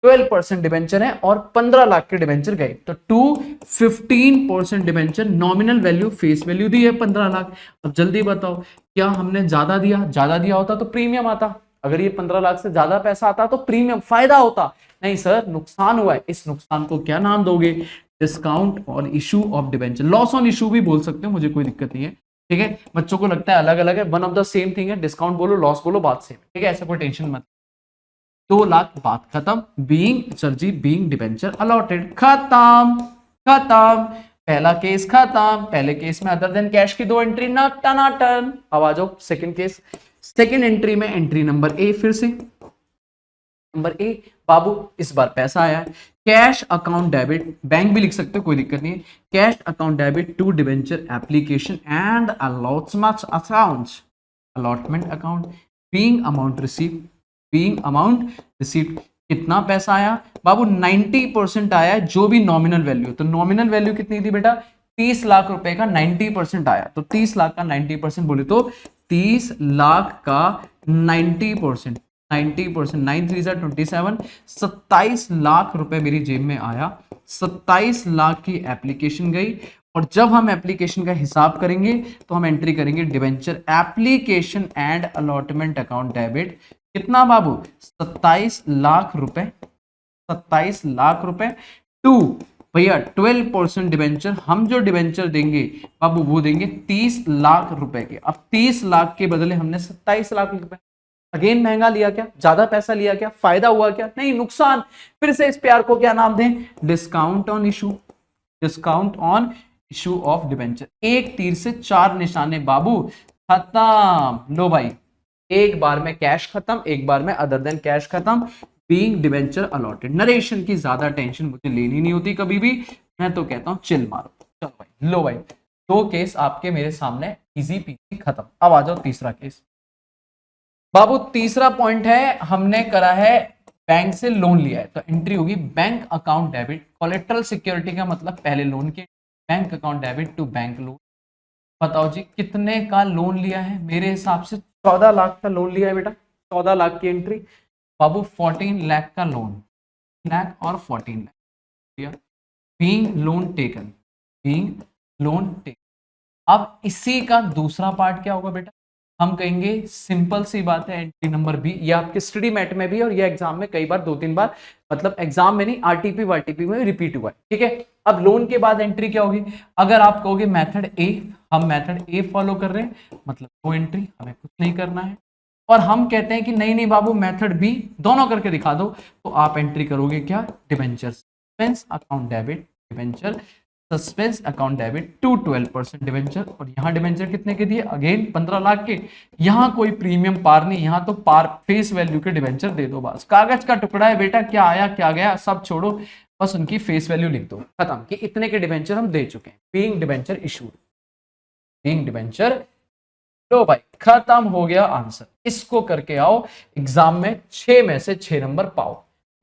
Speaker 1: 12% डिवेंचर है, और 15 लाख के डिवेंचर गए, तो 15% debenture, nominal value face value दी है 15 लाख। अब जल्दी बताओ क्या हमने ज्यादा दिया? ज्यादा दिया होता तो प्रीमियम आता, अगर ये 15 लाख से ज्यादा पैसा आता तो प्रीमियम फायदा होता। नहीं सर, नुकसान हुआ है। इस नुकसान को क्या नाम दोगे? Discount on issue of debenture, loss on issue भी बोल सकते हो, मुझे कोई दिक्कत नहीं है। ठीक है, बच्चों को लगता है अलग अलग है, one of the same thing है, डिस्काउंट बोलो लॉस बोलो बात सेम। ठीक है, ऐसा कोई टेंशन मत। 2 लाख बात खत्म। बीइंग सर जी, बीइंग डिवेंचर अलॉटेड, खत्म खत्म। पहला केस खत्म। पहले केस में अदर देन कैश की 2 एंट्री, ना टनाटन। अब आ जाओ सेकंड केस। सेकंड एंट्री में एंट्री नंबर ए, फिर से नंबर ए बाबू, इस बार पैसा आया है। कैश अकाउंट डेबिट, बैंक भी लिख सकते हो कोई दिक्कत नहीं है। Cash account debit to debenture application and allotment account, allotment account, being amount receive, being amount receive. कितना पैसा आया बाबू? 90% आया है, जो भी नॉमिनल वैल्यू। तो नॉमिनल वैल्यू कितनी थी बेटा? 30 लाख रुपए का 90% आया, तो 30 लाख का 90% बोले तो 30 लाख का 90%, 90%, 9 3 27, 27 लाख रुपए मेरी जेब में आया। 27 लाख की एप्लीकेशन गई, और जब हम एप्लीकेशन का हिसाब करेंगे तो हम एंट्री करेंगे debenture application and allotment account debit. कितना बाबू? 27 लाख रुपए, 27 लाख रुपए टू, भैया 12% डिवेंचर। हम जो डिवेंचर देंगे बाबू वो देंगे 30 लाख रुपए के। अब 30 लाख के बदले हमने 27 लाख रुपए, अगेन महंगा लिया क्या? ज्यादा पैसा लिया क्या? फायदा हुआ क्या? नहीं, नुकसान। फिर से इस प्यार को क्या नाम दें? Discount on issue, discount on issue of debenture. एक तीर से 4 निशाने बाबू, खत्म। लो भाई, एक बार में कैश खत्म, एक बार में अदर देन कैश खत्म। Being debenture allotted. नरेशन की ज्यादा टेंशन मुझे लेनी नहीं होती कभी भी, मैं तो कहता हूं चिल मारो। चलो भाई, लो भाई, 2 केस आपके मेरे सामने, इजी पीजी खत्म। अब आ जाओ तीसरा केस बाबू। तीसरा पॉइंट है, हमने करा है बैंक से लोन लिया है, तो एंट्री होगी bank account debit. Collateral security का मतलब पहले लोन के, bank account debit to bank loan. बताओ जी कितने का लोन लिया है? मेरे हिसाब से 14 लाख का लोन लिया है बेटा, 14 लाख की एंट्री बाबू। 14 लाख का लोन, लाख और 14 lakh, being loan taken, being loan taken. अब इसी का दूसरा पार्ट क्या होगा बेटा? हम कहेंगे सिंपल सी बात है, एंट्री नंबर बी। ये आपके स्टडी मैट में भी है और ये एग्जाम में कई बार 2-3 बार, मतलब एग्जाम में नहीं, आरटीपी वारटीपी में रिपीट हुआ है, ठीक है। अब लोन के बाद एंट्री क्या होगी? अगर आप कहोगे मेथड ए, हम मेथड ए फॉलो कर रहे हैं, मतलब नो एंट्री, हमें कुछ नहीं करना है। और हम कहते हैं कि नहीं नहीं बाबू मेथड बी, दोनों करके दिखा दो, तो आप एंट्री करोगे क्या? Debenture suspense account debit, debenture suspense account debit to 12% debenture. और यहाँ डिबेंचर कितने के दिए? अगेन 15 लाख के। यहाँ कोई प्रीमियम पार नहीं, यहाँ तो पार फेस वैल्यू के डिबेंचर दे दो बस। कागज का टुकड़ा है बेटा, क्या आया क्या गया सब छोड़ो, बस उनकी फेस वैल्यू लिख दो, खत्म, कि इतने के डिबेंचर हम दे चुके हैं। Being debenture issued, being debenture, लो भाई खत्म हो गया आंसर। इसको करके आओ एग्जाम में 6 में से 6 नंबर पाओ।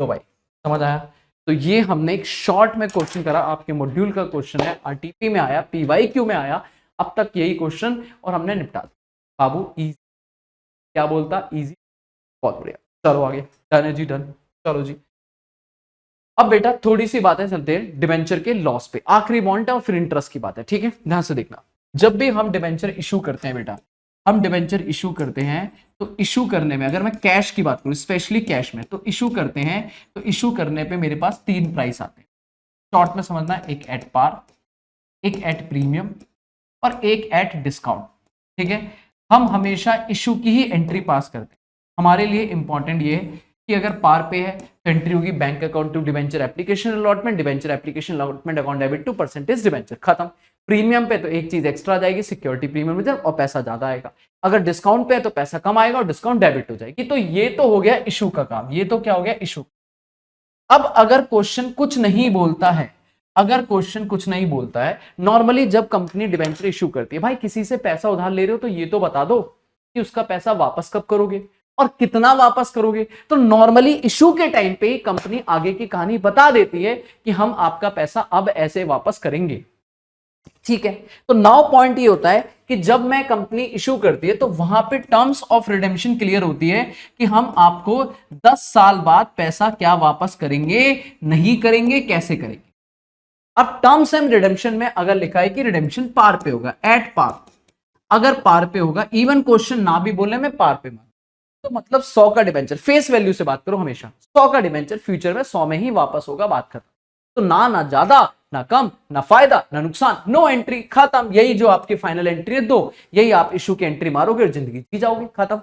Speaker 1: लो भाई समझ आया? तो ये हमने एक शॉर्ट में क्वेश्चन करा, आपके मॉड्यूल का क्वेश्चन है, आरटीपी में आया, पीवाईक्यू में आया, अब तक यही क्वेश्चन और हमने निपटा दिया। बाबू इजी, क्या बोलता? इजी, बहुत बढ़िया। चलो आगे, डन है जी, डन। चलो जी, अब बेटा थोड़ी सी बातें चलते हैं डिबेंचर के लॉस पे, आखिरी बॉन्ड है और फिर इंटरेस्ट की बात है, ठीक है। ध्यान से देखना, जब भी हम डिबेंचर इशू करते हैं बेटा, हम डिबेंचर इशू करते हैं तो इशू करने में, अगर मैं कैश की बात करूं, स्पेशली कैश में, तो इशू करते हैं तो इशू करने पे मेरे पास 3 प्राइस आते हैं। शॉर्ट में समझना, एक एट पार, एक एट प्रीमियम और एक एट डिस्काउंट, ठीक है। हम हमेशा इशू की ही एंट्री पास करते हैं। हमारे लिए इंपॉर्टेंट ये है कि अगर पार पे है तो एंट्री होगी bank account to debenture application allotment, debenture application allotment account debit to percentage debenture, खत्म। प्रीमियम पे तो एक चीज एक्स्ट्रा आ जाएगी, सिक्योरिटी प्रीमियम रिजर्व, और पैसा ज्यादा आएगा। अगर डिस्काउंट पे है तो पैसा कम आएगा और डिस्काउंट डेबिट हो जाएगी। तो ये तो हो गया इशू का काम, ये तो क्या हो गया? इशू। अब अगर क्वेश्चन कुछ नहीं बोलता है, अगर क्वेश्चन कुछ नहीं बोलता है, नॉर्मली जब कंपनी डिबेंचर इशू करती है, भाई किसी से पैसा उधार ले रहे हो तो ये तो बता दो कि उसका पैसा वापस कब करोगे और कितना वापस करोगे। तो नॉर्मली इशू के टाइम पे कंपनी आगे की कहानी बता देती है कि हम आपका पैसा अब ऐसे वापस करेंगे, ठीक है। तो नाउ पॉइंट ये होता है कि जब मैं कंपनी इशू करती है तो वहां पे टर्म्स ऑफ रिडेम्पशन क्लियर होती है कि हम आपको 10 साल बाद पैसा क्या वापस करेंगे, नहीं करेंगे, कैसे करेंगे। अब टर्म्स एंड रिडेम्पशन में अगर लिखा है कि रिडेम्पशन पार पे होगा, एट पार, अगर पार पे होगा, इवन क्वेश्चन ना भी बोले मैं पार पे मान, तो मतलब 100 का डिबेंचर, फेस वैल्यू से बात करो हमेशा, 100 का डिबेंचर फ्यूचर में 100 में ही वापस होगा, बात खत्म। तो ना ज्यादा ना कम, ना फायदा ना नुकसान, नो एंट्री, खत्म। यही जो आपकी फाइनल एंट्री है 2, यही आप इशू की एंट्री मारोगे और जिंदगी जी जाओगे, खत्म।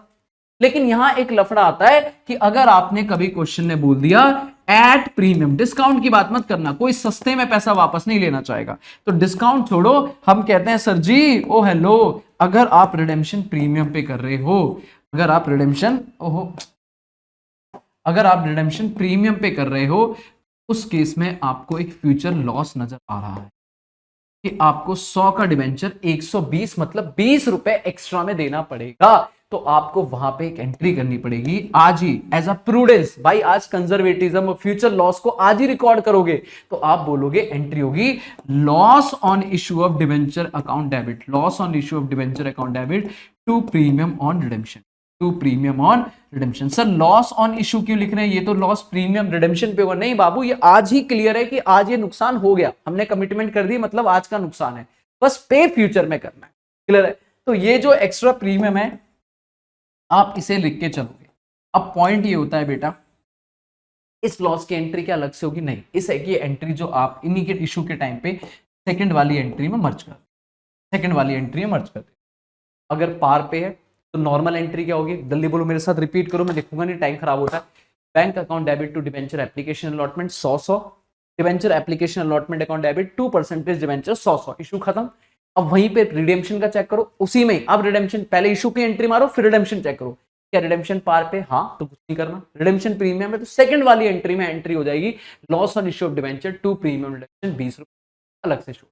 Speaker 1: लेकिन यहां एक लफड़ा आता है कि अगर आपने कभी क्वेश्चन ने बोल दिया एट प्रीमियम, डिस्काउंट की बात मत करना, कोई सस्ते में पैसा वापस नहीं लेना चाहेगा, तो डिस्काउंट छोड़ो, हम कहते हैं सर जी ओ हेलो, अगर आप रिडेम्पशन प्रीमियम पे कर रहे हो, अगर आप रिडेम्पशन अगर आप रिडेम्पशन प्रीमियम पे कर रहे हो, उस केस में आपको एक फ्यूचर लॉस नजर आ रहा है कि आपको 100 का डिबेंचर 120 मतलब 20 रुपए एक्स्ट्रा में देना पड़ेगा। तो आपको वहां पे एक एंट्री करनी पड़ेगी आज ही, एज अ प्रूडेंस। भाई आज कंजर्वेटिज्म और फ्यूचर लॉस को आज ही रिकॉर्ड करोगे, तो आप बोलोगे एंट्री होगी loss on issue of debenture account debit, loss on issue of debenture account debit to premium on redemption, to premium on redemption. Sir loss on issue क्यों लिख रहे हैं? ये तो लॉस प्रीमियम रिडेम्पशन पे होगा। नहीं बाबू, ये आज ही क्लियर है कि आज ये नुकसान हो गया, हमने कमिटमेंट कर दी, मतलब आज का नुकसान है, बस पे फ्यूचर में करना है, क्लियर है। तो ये जो एक्स्ट्रा प्रीमियम है आप इसे लिख के चलोगे। अब पॉइंट ये होता है बेटा, इस लॉस की एंट्री क्या अलग से होगी? नहीं, इस है कि एंट्री जो आप इमीडिएट इशू के टाइम पे सेकंड वाली एंट्री में मर्ज कर, सेकंड वाली एंट्री में मर्ज कर। अगर पार पे है तो नॉर्मल एंट्री क्या होगी? जल्दी बोलो मेरे साथ, रिपीट करो, मैं लिखूंगा नहीं, टाइम खराब होता है। Bank account debit to debenture application allotment 100, debenture application allotment account debit 2% debenture 100, issue खत्म। अब वहीं पे रिडेम्पशन का चेक करो, उसी में अब रिडेम्पशन, पहले इशू की एंट्री मारो फिर रिडेम्पशन चेक करो, क्या रिडेम्पशन पार पे? हाँ, तो कुछ नहीं करना। रिडेम्पशन प्रीमियम है तो सेकंड वाली एंट्री में एंट्री हो जाएगी loss on issue of debenture to premium redemption 20 रुपए अलग से शो।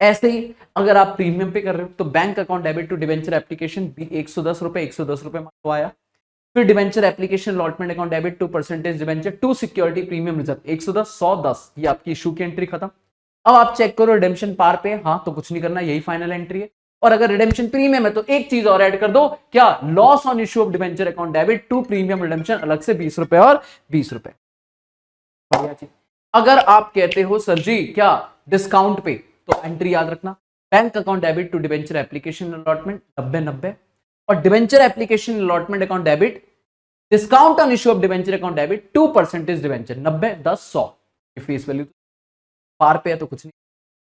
Speaker 1: ऐसे ही अगर आप प्रीमियम पे कर रहे हो तो bank account debit to debenture application भी 110 रुपए, 110 रुपए मार्को आया। फिर debenture application allotment account debit 2% debenture to security premium reserve 110, 110, ये आपकी इशू की एंट्री खत्म। अब आप चेक करो रिडेम्पशन पार पे, हाँ तो कुछ नहीं करना, यही फाइनल एंट्री है। और अगर रिडेम्पशन प्रीमियम है तो एक चीज और ऐड कर दो, क्या? Loss on issue of debenture account debit to premium redemption अलग से 20 रुपए और 20 रुपए। बढ़िया चीज। अगर आप कहते हो सर जी क्या डिस्काउंट पे, तो एंट्री याद रखना, bank account debit to debenture application allotment 90-90, और debenture application allotment account debit, discount on issue of debenture account debit 2% debenture, 90 10 100 face value par पे है तो कुछ नहीं,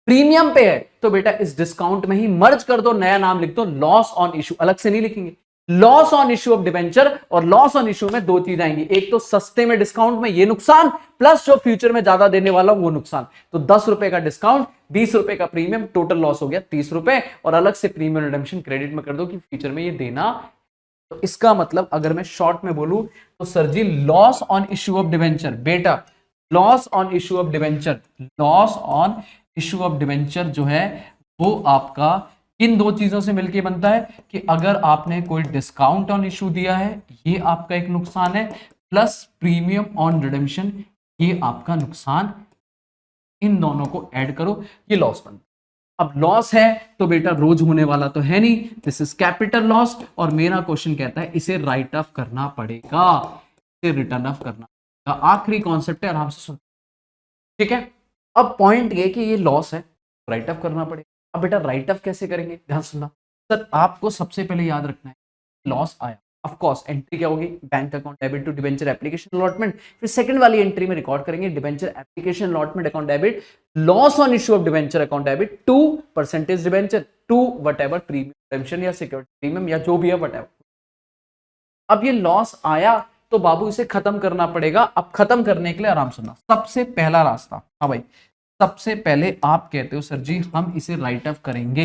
Speaker 1: प्रीमियम पे है तो बेटा इस डिस्काउंट में ही मर्ज कर दो, नया नाम लिख दो लॉस ऑन इशू, अलग से नहीं लिखेंगे। Loss on issue of debenture और लॉस ऑन इशू में दो चीज आएंगी, एक तो सस्ते में डिस्काउंट में ये नुकसान, प्लस जो फ्यूचर में ज्यादा देने वाला वो नुकसान। तो 10 रुपए का डिस्काउंट, 20 रुपए का प्रीमियम, टोटल लॉस हो गया 30 रुपए, और अलग से प्रीमियम रिडेम्पशन क्रेडिट में कर दो कि फ्यूचर में ये देना। तो इसका मतलब अगर मैं शॉर्ट में बोलूं तो sir ji loss on issue of debenture, बेटा loss on issue of debenture, loss on issue of debenture जो है वो आपका इन दो चीजों से मिलकर बनता है कि अगर आपने कोई डिस्काउंट ऑन इशू दिया है ये आपका एक नुकसान है, प्लस प्रीमियम ऑन रिडेम्पशन ये आपका नुकसान, इन दोनों को ऐड करो ये लॉस बनता है। अब लॉस है तो बेटा रोज होने वाला तो है नहीं, दिस इज कैपिटल लॉस, और मेरा क्वेश्चन कहता है इसे राइट ऑफ करना पड़ेगा, इसे रिटर्न ऑफ करना पड़ेगा। आखिरी कॉन्सेप्ट है, आराम से सुन, ठीक है। अब पॉइंट ये कि ये लॉस है, राइट ऑफ करना पड़ेगा। अब बेटा राइट ऑफ कैसे करेंगे, ध्यान सुनना सर, आपको सबसे पहले याद रखना है लॉस आया, ऑफ कोर्स एंट्री क्या होगी, bank account debit to debenture application allotment, फिर सेकंड वाली एंट्री में रिकॉर्ड करेंगे debenture application allotment account debit, loss on issue of debenture account debit to percentage debenture to whatever premium redemption या सिक्योरिटी प्रीमियम या जो भी है व्हाटएवर। अब ये लॉस आया तो बाबू इसे खत्म करना पड़ेगा। अब खत्म करने के लिए आराम सुनना, सबसे पहला रास्ता, हाँ भाई सबसे पहले आप कहते हो सर जी हम इसे राइट ऑफ करेंगे,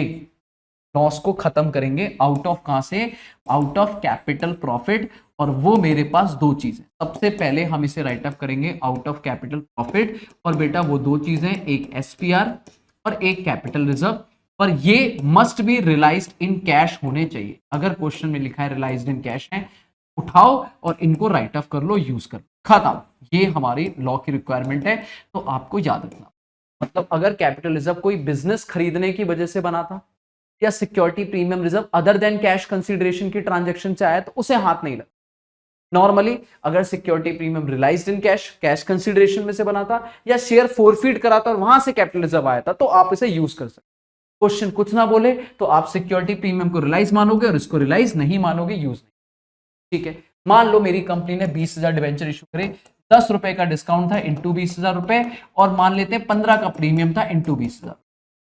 Speaker 1: लॉस को खत्म करेंगे आउट ऑफ कहां से, आउट ऑफ कैपिटल प्रॉफिट, और वो मेरे पास दो चीजें, सबसे पहले हम इसे राइट ऑफ करेंगे आउट ऑफ कैपिटल प्रॉफिट, और बेटा वो दो चीजें एक एसपीआर और एक कैपिटल रिजर्व, और ये must be realised in cash होने चाहिए। अगर क्वेश्चन में लिखा है रियलाइज्ड इन कैश है, उठाओ और इनको राइट ऑफ कर लो, यूज कर लो, खत्म। ये हमारी लॉ की रिक्वायरमेंट है, तो आपको याद रखना। मतलब अगर कैपिटल रिजर्व कोई बिजनेस खरीदने की वजह से बना था, या security premium reserve other than cash consideration की ट्रांजैक्शन से आया तो उसे हाथ नहीं लगा। नॉर्मली अगर security premium realised in cash, cash consideration में से बना था, या शेयर फोरफीट करा था और वहां से कैपिटल रिजर्व आया था, तो आप इसे यूज कर सकते। क्वेश्चन कुछ ना बोले तो आप सिक्योरिटी प्रीमियम को रियलाइज मानोगे और इसको रियलाइज नहीं मानोगे, यूज नहीं, ठीक है। मान लो मेरी कंपनी ने 20,000 डिवेंचर इशू करे, 10 रुपए का डिस्काउंट था इंटू 20,000 रुपए, और मान लेते हैं 15 का प्रीमियम था इंटू 20,000,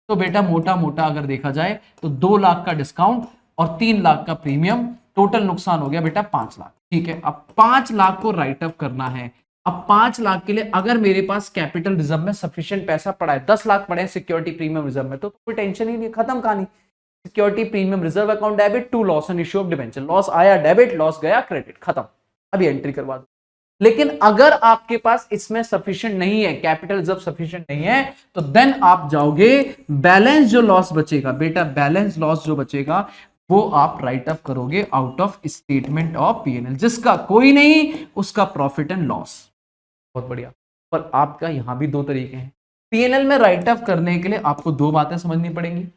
Speaker 1: तो बेटा मोटा मोटा अगर देखा जाए तो 2 लाख का डिस्काउंट और 3 लाख का प्रीमियम, टोटल नुकसान हो गया बेटा 5 लाख, ठीक है। अब 5 लाख को राइट ऑफ करना है। अब 5 लाख के लिए अगर मेरे पास कैपिटल रिजर्व में सफिशिएंट पैसा पड़ा है, 10 लाख पड़े हैं सिक्योरिटी प्रीमियम रिजर्व में, तो कोई टेंशन ही नहीं, खत्म कहानी। Security premium reserve account debit to loss on issue of debenture, loss आया डेबिट, लॉस गया क्रेडिट, खत्म। अभी एंट्री करवा दो। लेकिन अगर आपके पास इसमें सफिशिएंट नहीं है, कैपिटल रिजर्व सफिशिएंट नहीं है, तो देन आप जाओगे बैलेंस, जो लॉस बचेगा बेटा, बैलेंस लॉस जो बचेगा वो आप राइट ऑफ करोगे out of statement of PNL, जिसका कोई नहीं उसका प्रॉफिट एंड लॉस। बहुत बढ़िया। पर आपका यहां भी दो तरीके हैं पीएनएल में राइट ऑफ करने के लिए, आपको दो बातें समझनी पड़ेंगी।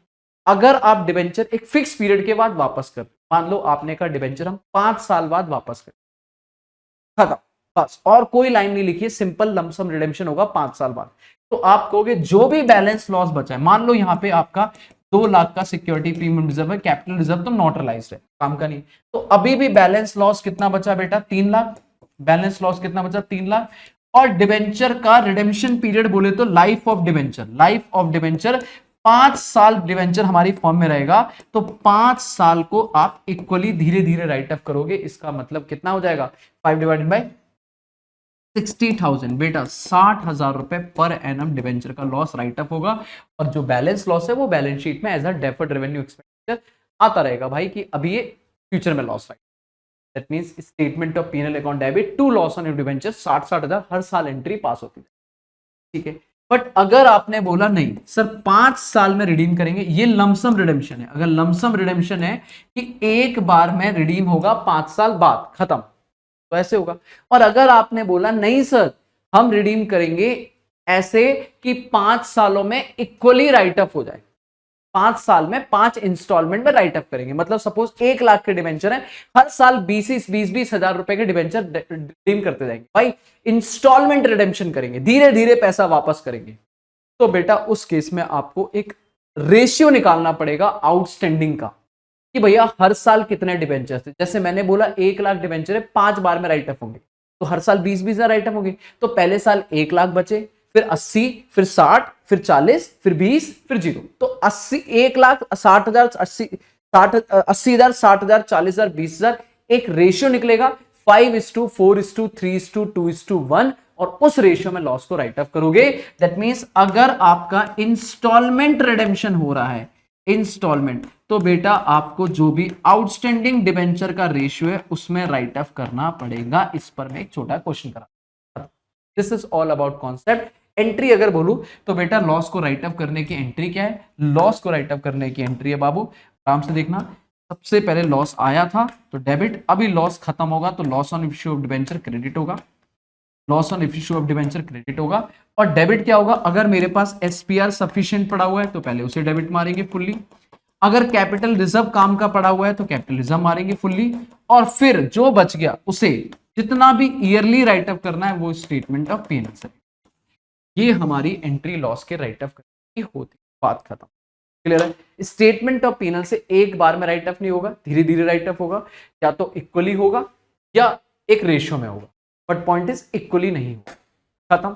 Speaker 1: अगर आप डिबेंचर एक फिक्स पीरियड के बाद वापस कर, मान लो आपने कहा डिबेंचर हम 5 साल बाद वापस कर, खत्म बस, और कोई लाइन नहीं लिखी है, सिंपल लमसम रिडेम्पशन होगा 5 साल बाद, तो आप कहोगे जो भी बैलेंस लॉस बचा है, मान लो यहां पे आपका 2 लाख का सिक्योरिटी प्रीमियम रिजर्व है, कैपिटल रिजर्व तो नॉट रियलाइज्ड है, काम का नहीं, तो अभी भी बैलेंस लॉस कितना बचा बेटा, 3 लाख, बैलेंस लॉस कितना बचा, 3 लाख, और डिबेंचर का रिडेम्पशन पीरियड बोले तो life of debenture, life of debenture 5 साल डिबेंचर हमारी फॉर्म में रहेगा, तो 5 साल को आप इक्वली धीरे धीरे राइट ऑफ करोगे। इसका मतलब कितना हो जाएगा, 5 डिवाइडेड बाय 60,000 बेटा 60,000 रुपए पर एनम डिबेंचर का लॉस राइट ऑफ होगा, और जो बैलेंस लॉस है वो बैलेंस शीट में as a deferred revenue expenditure आता रहेगा भाई, कि अभी ये फ्यूचर में loss right, that means statement of PNL account debit to loss on debenture 60,000 हर साल एंट्री पास होती है, ठीक है। बट अगर आपने बोला नहीं सर 5 साल में रिडीम करेंगे, ये लमसम रिडेम्पशन है, अगर लमसम रिडेम्पशन है कि एक बार में रिडीम होगा 5 साल बाद, खत्म, तो ऐसे होगा। और अगर आपने बोला नहीं सर हम रिडीम करेंगे ऐसे कि 5 सालों में इक्वली राइट ऑफ हो जाए, 5 साल में 5 इंस्टॉलमेंट में राइट ऑफ करेंगे, मतलब सपोज 1 लाख के डिबेंचर है, हर साल 20 हजार रुपए के डिबेंचर रिडीम करते जाएंगे भाई, इंस्टॉलमेंट रिडेम्पशन करेंगे, धीरे धीरे पैसा वापस करेंगे, तो बेटा उस केस में आपको एक रेशियो निकालना पड़ेगा आउटस्टैंडिंग का, कि भैया हर साल कितने डिबेंचर थे। जैसे मैंने बोला 1 लाख डिबेंचर है, 5 बार में राइट ऑफ होंगे, तो हर साल 20-20 हजार राइट ऑफ होंगे। तो पहले साल 1 लाख बचे, फिर 80, फिर 60, फिर 40, फिर 20, फिर 0। तो 80, 1,60,000, 80,000, 60,000, 40,000, 20,000, एक रेशियो निकलेगा 5:4:3:2:1, और उस रेशियो में लॉस को राइट ऑफ करोगे। दैट मींस अगर आपका इंस्टॉलमेंट रिडेम्पशन हो रहा है, इंस्टॉलमेंट, तो बेटा आपको जो भी आउटस्टैंडिंग डिबेंचर का रेशियो है उसमें राइट ऑफ करना पड़ेगा। इस पर मैं एक छोटा क्वेश्चन करा। This is all about concept. Entry अगर बोलूं तो बेटा लॉस को राइट ऑफ करने की एंट्री क्या है? लॉस को राइट ऑफ करने की एंट्री है बाबू, आराम से देखना। सबसे पहले लॉस आया था तो डेबिट, अभी लॉस खत्म होगा तो loss on issue of debenture credit होगा, loss on issue of debenture credit होगा। और डेबिट क्या होगा? अगर मेरे पास एसपीआर सफिशिएंट पड़ा हुआ है तो पहले उसे डेबिट मारेंगे फुल्ली, अगर कैपिटल रिजर्व काम का पड़ा हुआ है तो कैपिटल रिजर्व मारेंगे फुल्ली, और फिर जो बच गया उसे जितना भी ईयरली राइट ऑफ करना है वो स्टेटमेंट ऑफ पीएनएल से। ये हमारी एंट्री लॉस के राइट ऑफ करने की होती, बात खत्म। क्लियर है? स्टेटमेंट ऑफ पीएनएल से एक बार में राइट ऑफ नहीं होगा, धीरे धीरे राइट ऑफ होगा, या तो इक्वली होगा या एक रेशियो में होगा, बट पॉइंट इज इक्वली नहीं होगा। खत्म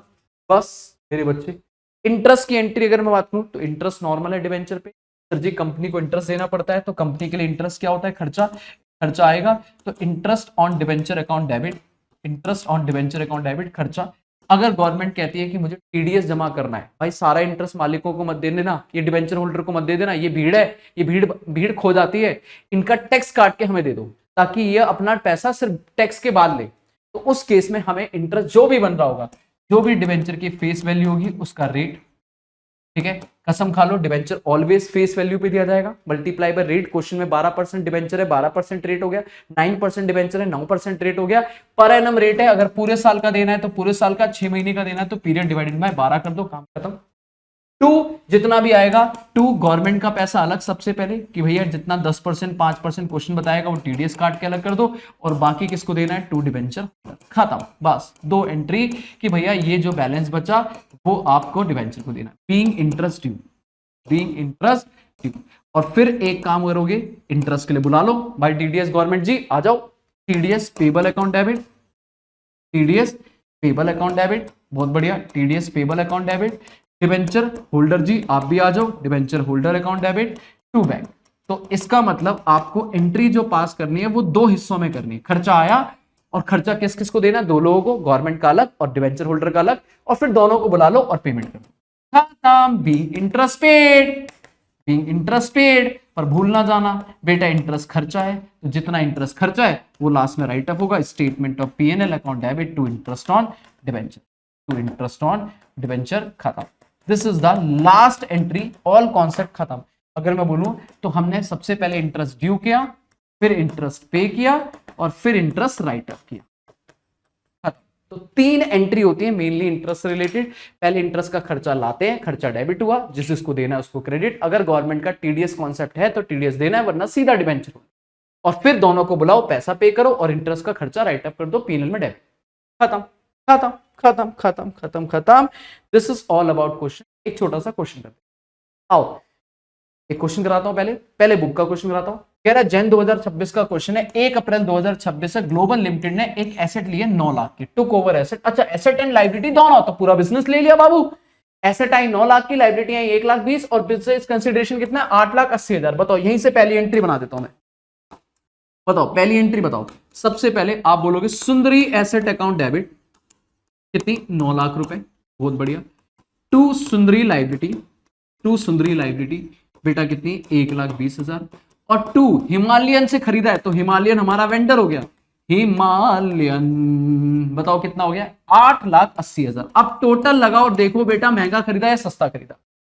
Speaker 1: बस मेरे बच्चे। इंटरेस्ट की एंट्री अगर मैं बात करूं तो इंटरेस्ट नॉर्मल है डिबेंचर पे, सर जी कंपनी को इंटरेस्ट देना पड़ता है, तो कंपनी के लिए इंटरेस्ट क्या होता है? खर्चा, खर्चा आएगा तो interest on debenture account debit, interest on debenture account debit खर्चा। अगर गवर्नमेंट कहती है कि मुझे टीडीएस जमा करना है, भाई सारा इंटरेस्ट मालिकों को मत दे देना, ये डिबेंचर होल्डर को मत दे देना, ये भीड़ है, ये भीड़ खो जाती है, इनका टैक्स काट के हमें दे दो ताकि ये अपना पैसा सिर्फ टैक्स के बाद ले। तो उस केस में हमें इंटरेस्ट जो भी बन रहा होगा, जो भी डिबेंचर की फेस वैल्यू होगी उसका रेट, ठीक है, कसम खा लो डिबेंचर ऑलवेज फेस वैल्यू पे दिया जाएगा, मल्टीप्लाई बाय रेट। क्वेश्चन में 12% डिबेंचर है, 12% रेट हो गया, 9% डिबेंचर है, 9% रेट हो गया, पर एनम रेट है। अगर पूरे साल का देना है तो पूरे साल का, 6 महीने का देना है तो पीरियड डिवाइडेड बाय 12 कर दो, काम खत्म। 2 जितना भी आएगा, 2 गवर्नमेंट का पैसा अलग सबसे पहले कि भैया जितना 10%, 5% क्वेश्चन बताएगा वो टीडीएस काट के अलग कर दो, और बाकी किसको देना है? 2 डिबेंचर, खत्म बस। 2 एंट्री कि भैया ये जो बैलेंस बचा वो आपको डिबेंचर को देना, being interest due, being interest due. और फिर एक काम करोगे, इंटरेस्ट के लिए बुला लो भाई टीडीएस गवर्नमेंट जी आ जाओ, TDS payable account debit, TDS payable account debit, बहुत बढ़िया, TDS payable account debit. Debenture holder ji आप भी आ जाओ, debenture holder account debit to bank. तो इसका मतलब आपको एंट्री जो पास करनी है वो 2 हिस्सों में करनी है। खर्चा आया, और खर्चा किस किस को देना? 2 लोगों को, गवर्नमेंट का अलग और डिबेंचर होल्डर का अलग, और फिर दोनों को बुला लो और पेमेंट कर दो, खत्म। Being interest paid, being interest paid. पर भूल ना जाना बेटा इंटरेस्ट खर्चा है, तो जितना इंटरेस्ट खर्चा है वो लास्ट में राइट ऑफ होगा, statement of PNL account debit to interest on debenture, to interest on debenture, खत्म। This is the last entry, all concept खत्म। अगर मैं बोलूं तो हमने सबसे पहले इंटरेस्ट ड्यू किया, फिर इंटरेस्ट पे किया, और फिर इंटरेस्ट राइट ऑफ किया, खत्म। तो 3 एंट्री होती है मेनली इंटरेस्ट रिलेटेड। पहले इंटरेस्ट का खर्चा लाते हैं, खर्चा डेबिट हुआ, जिसको देना है उसको क्रेडिट। अगर गवर्नमेंट का टीडीएस कॉन्सेप्ट है तो टीडीएस देना है, वरना सीधा डिबेंचर हो। और फिर दोनों को बुलाओ, पैसा पे करो, और इंटरेस्ट का खर्चा राइट ऑफ कर दो पीएनएल में डेबिट, खत्म खत्म खत्म खत्म खत्म खत्म। This is all about question. एक छोटा सा क्वेश्चन करते हैं, आओ एक क्वेश्चन कराता हूं, पहले बुक का क्वेश्चन कराता हूं। कह रहा है जैन 2026 का क्वेश्चन है, 1 अप्रैल 2026 से ग्लोबल लिमिटेड ने एक एसेट लिए 9 लाख की, टुक ओवर एसेट। अच्छा एसेट एंड लाइबिलिटी दोनों, तो पूरा बिजनेस ले लिया बाबू। एसेट आई 9 लाख की, लाइबिलिटी आई 1,20,000, और बिजनेस कंसिडरेशन कितना है? 8,80,000। बताओ, यहीं से पहली एंट्री बना देता हूं मैं, बताओ पहली एंट्री बताओ। सबसे पहले आप बोलोगे सुंदरी एसेट अकाउंट डेबिट कितनी? 9 लाख रुपए, बहुत बढ़िया। To Sundari liability, to Sundari liability बेटा कितनी? 1,20,000। और 2 हिमालयन से खरीदा है, तो हिमालयन हमारा वेंडर हो गया, हिमालयन बताओ कितना हो गया? 8,80,000। अब टोटल लगाओ और देखो बेटा महंगा खरीदा या सस्ता खरीदा।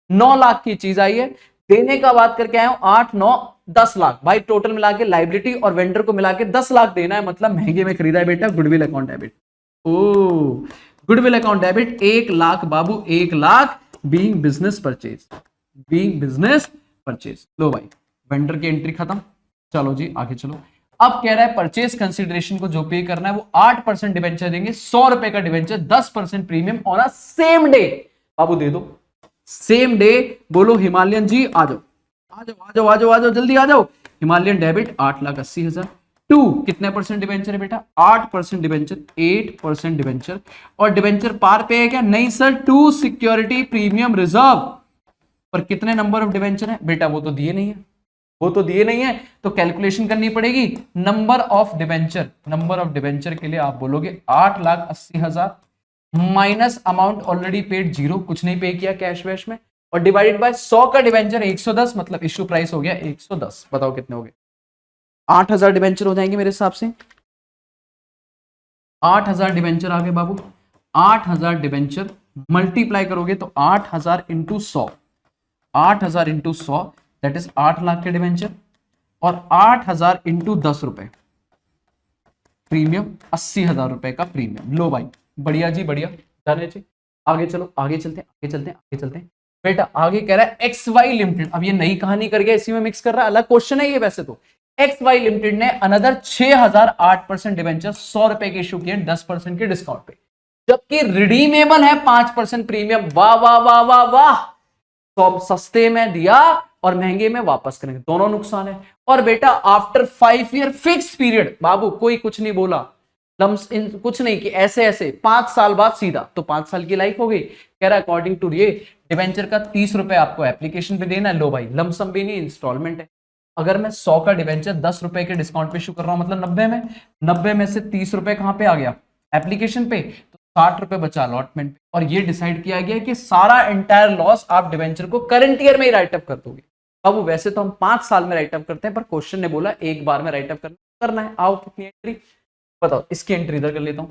Speaker 1: 9 लाख की चीज आई है, देने का बात करके आया हूं 8, 9, 10 लाख। भाई टोटल मिला के लाइबिलिटी और वेंडर को मिला के 10 लाख देना है, मतलब महंगे में खरीदा है बेटा। गुडविल अकाउंट डेबिट, ओ गुडविल अकाउंट डेबिट 1 लाख बाबू, 1 lakh being business purchase, being business purchase. लो भाई वेंडर की एंट्री खत्म। चलो जी आगे चलो। अब कह रहा है परचेज कंसिडरेशन को जो पे करना है वो 8% डिबेंचर देंगे, 100 रुपए का debenture, 10% premium on a same day. बाबू दे दो सेम डे। बोलो हिमालयन जी आ जाओ, आ जाओ आ जाओ आ जाओ आ जाओ, जल्दी आ जाओ। Himalayan debit 8,80,000। 2 कितने परसेंट डिवेंचर है बेटा? 8% डिवेंचर, 8% डिवेंचर। और डिवेंचर पार पे है क्या? नहीं sir, to security premium reserve. पर कितने नंबर ऑफ डिवेंचर है बेटा? वो तो दिए नहीं है, वो तो दिए नहीं है, तो कैलकुलेशन करनी पड़ेगी number of debenture. Number of debenture के लिए आप बोलोगे 8,80,000 माइनस अमाउंट ऑलरेडी पेड 0, कुछ नहीं पे किया कैश वैश में, और डिवाइडेड बाय 100 का डिवेंचर 110, मतलब इश्यू प्राइस हो गया 110। बताओ कितने हो गए? 8,000 डिवेंचर हो जाएंगे मेरे हिसाब से। 8,000 डिवेंचर आ गए बाबू। 8,000 डिवेंचर मल्टीप्लाई करोगे तो 8,000 into 100, 8,000 into 100 that is 8 lakh के डिवेंचर, और 8,000 इंटू 10 रुपए प्रीमियम, 80,000 रुपए का प्रीमियम। लो भाई, बढ़िया जी बढ़िया, डन है जी। आगे चलो, आगे चलते हैं, आगे चलते हैं, आगे चलते हैं। बेटा आगे कह रहा है एक्स वाई लिमिटेड, अब ये नई कहानी कर गया, इसी में मिक्स कर रहा है, अलग क्वेश्चन है ये वैसे तो। एक्स वाई लिमिटेड ने अनदर 6,000 8% डिवेंचर 100 रुपए के इशू किए 10% के डिस्काउंट पे, जबकि रिडीमेबल है 5% प्रीमियम। वाह वाह वाह वाह वाह, तो सस्ते में दिया और महंगे में वापस करेंगे, दोनों नुकसान है। और बेटा आफ्टर 5 ईयर फिक्स पीरियड, बाबू कोई कुछ नहीं बोला, लम्स इन कुछ नहीं कि ऐसे ऐसे 5 साल बाद सीधा, तो 5 साल की लाइफ हो गई। कह रहा है अकॉर्डिंग टू ये डिवेंचर का 30 रुपए आपको एप्लीकेशन पे देना है। लो भाई, लमसम भी नहीं, इंस्टॉलमेंट है। अगर मैं 100 का डिवेंचर 10 रुपए के डिस्काउंट पे इशू कर रहा हूं, मतलब 90 में से 30 रुपए कहां पे आ गया? एप्लीकेशन पे। तो 60 रुपए बचा अलॉटमेंट पे, और ये डिसाइड किया गया कि सारा एंटायर लॉस आप डिवेंचर को करंट ईयर में ही राइट अप कर दोगे। बाबू वैसे तो हम 5 साल में राइट अप करते हैं, पर क्वेश्चन ने बोला एक बार में राइट अप करना है। आओ कितनी एंट्री बताओ, इसकी एंट्री इधर कर लेता हूं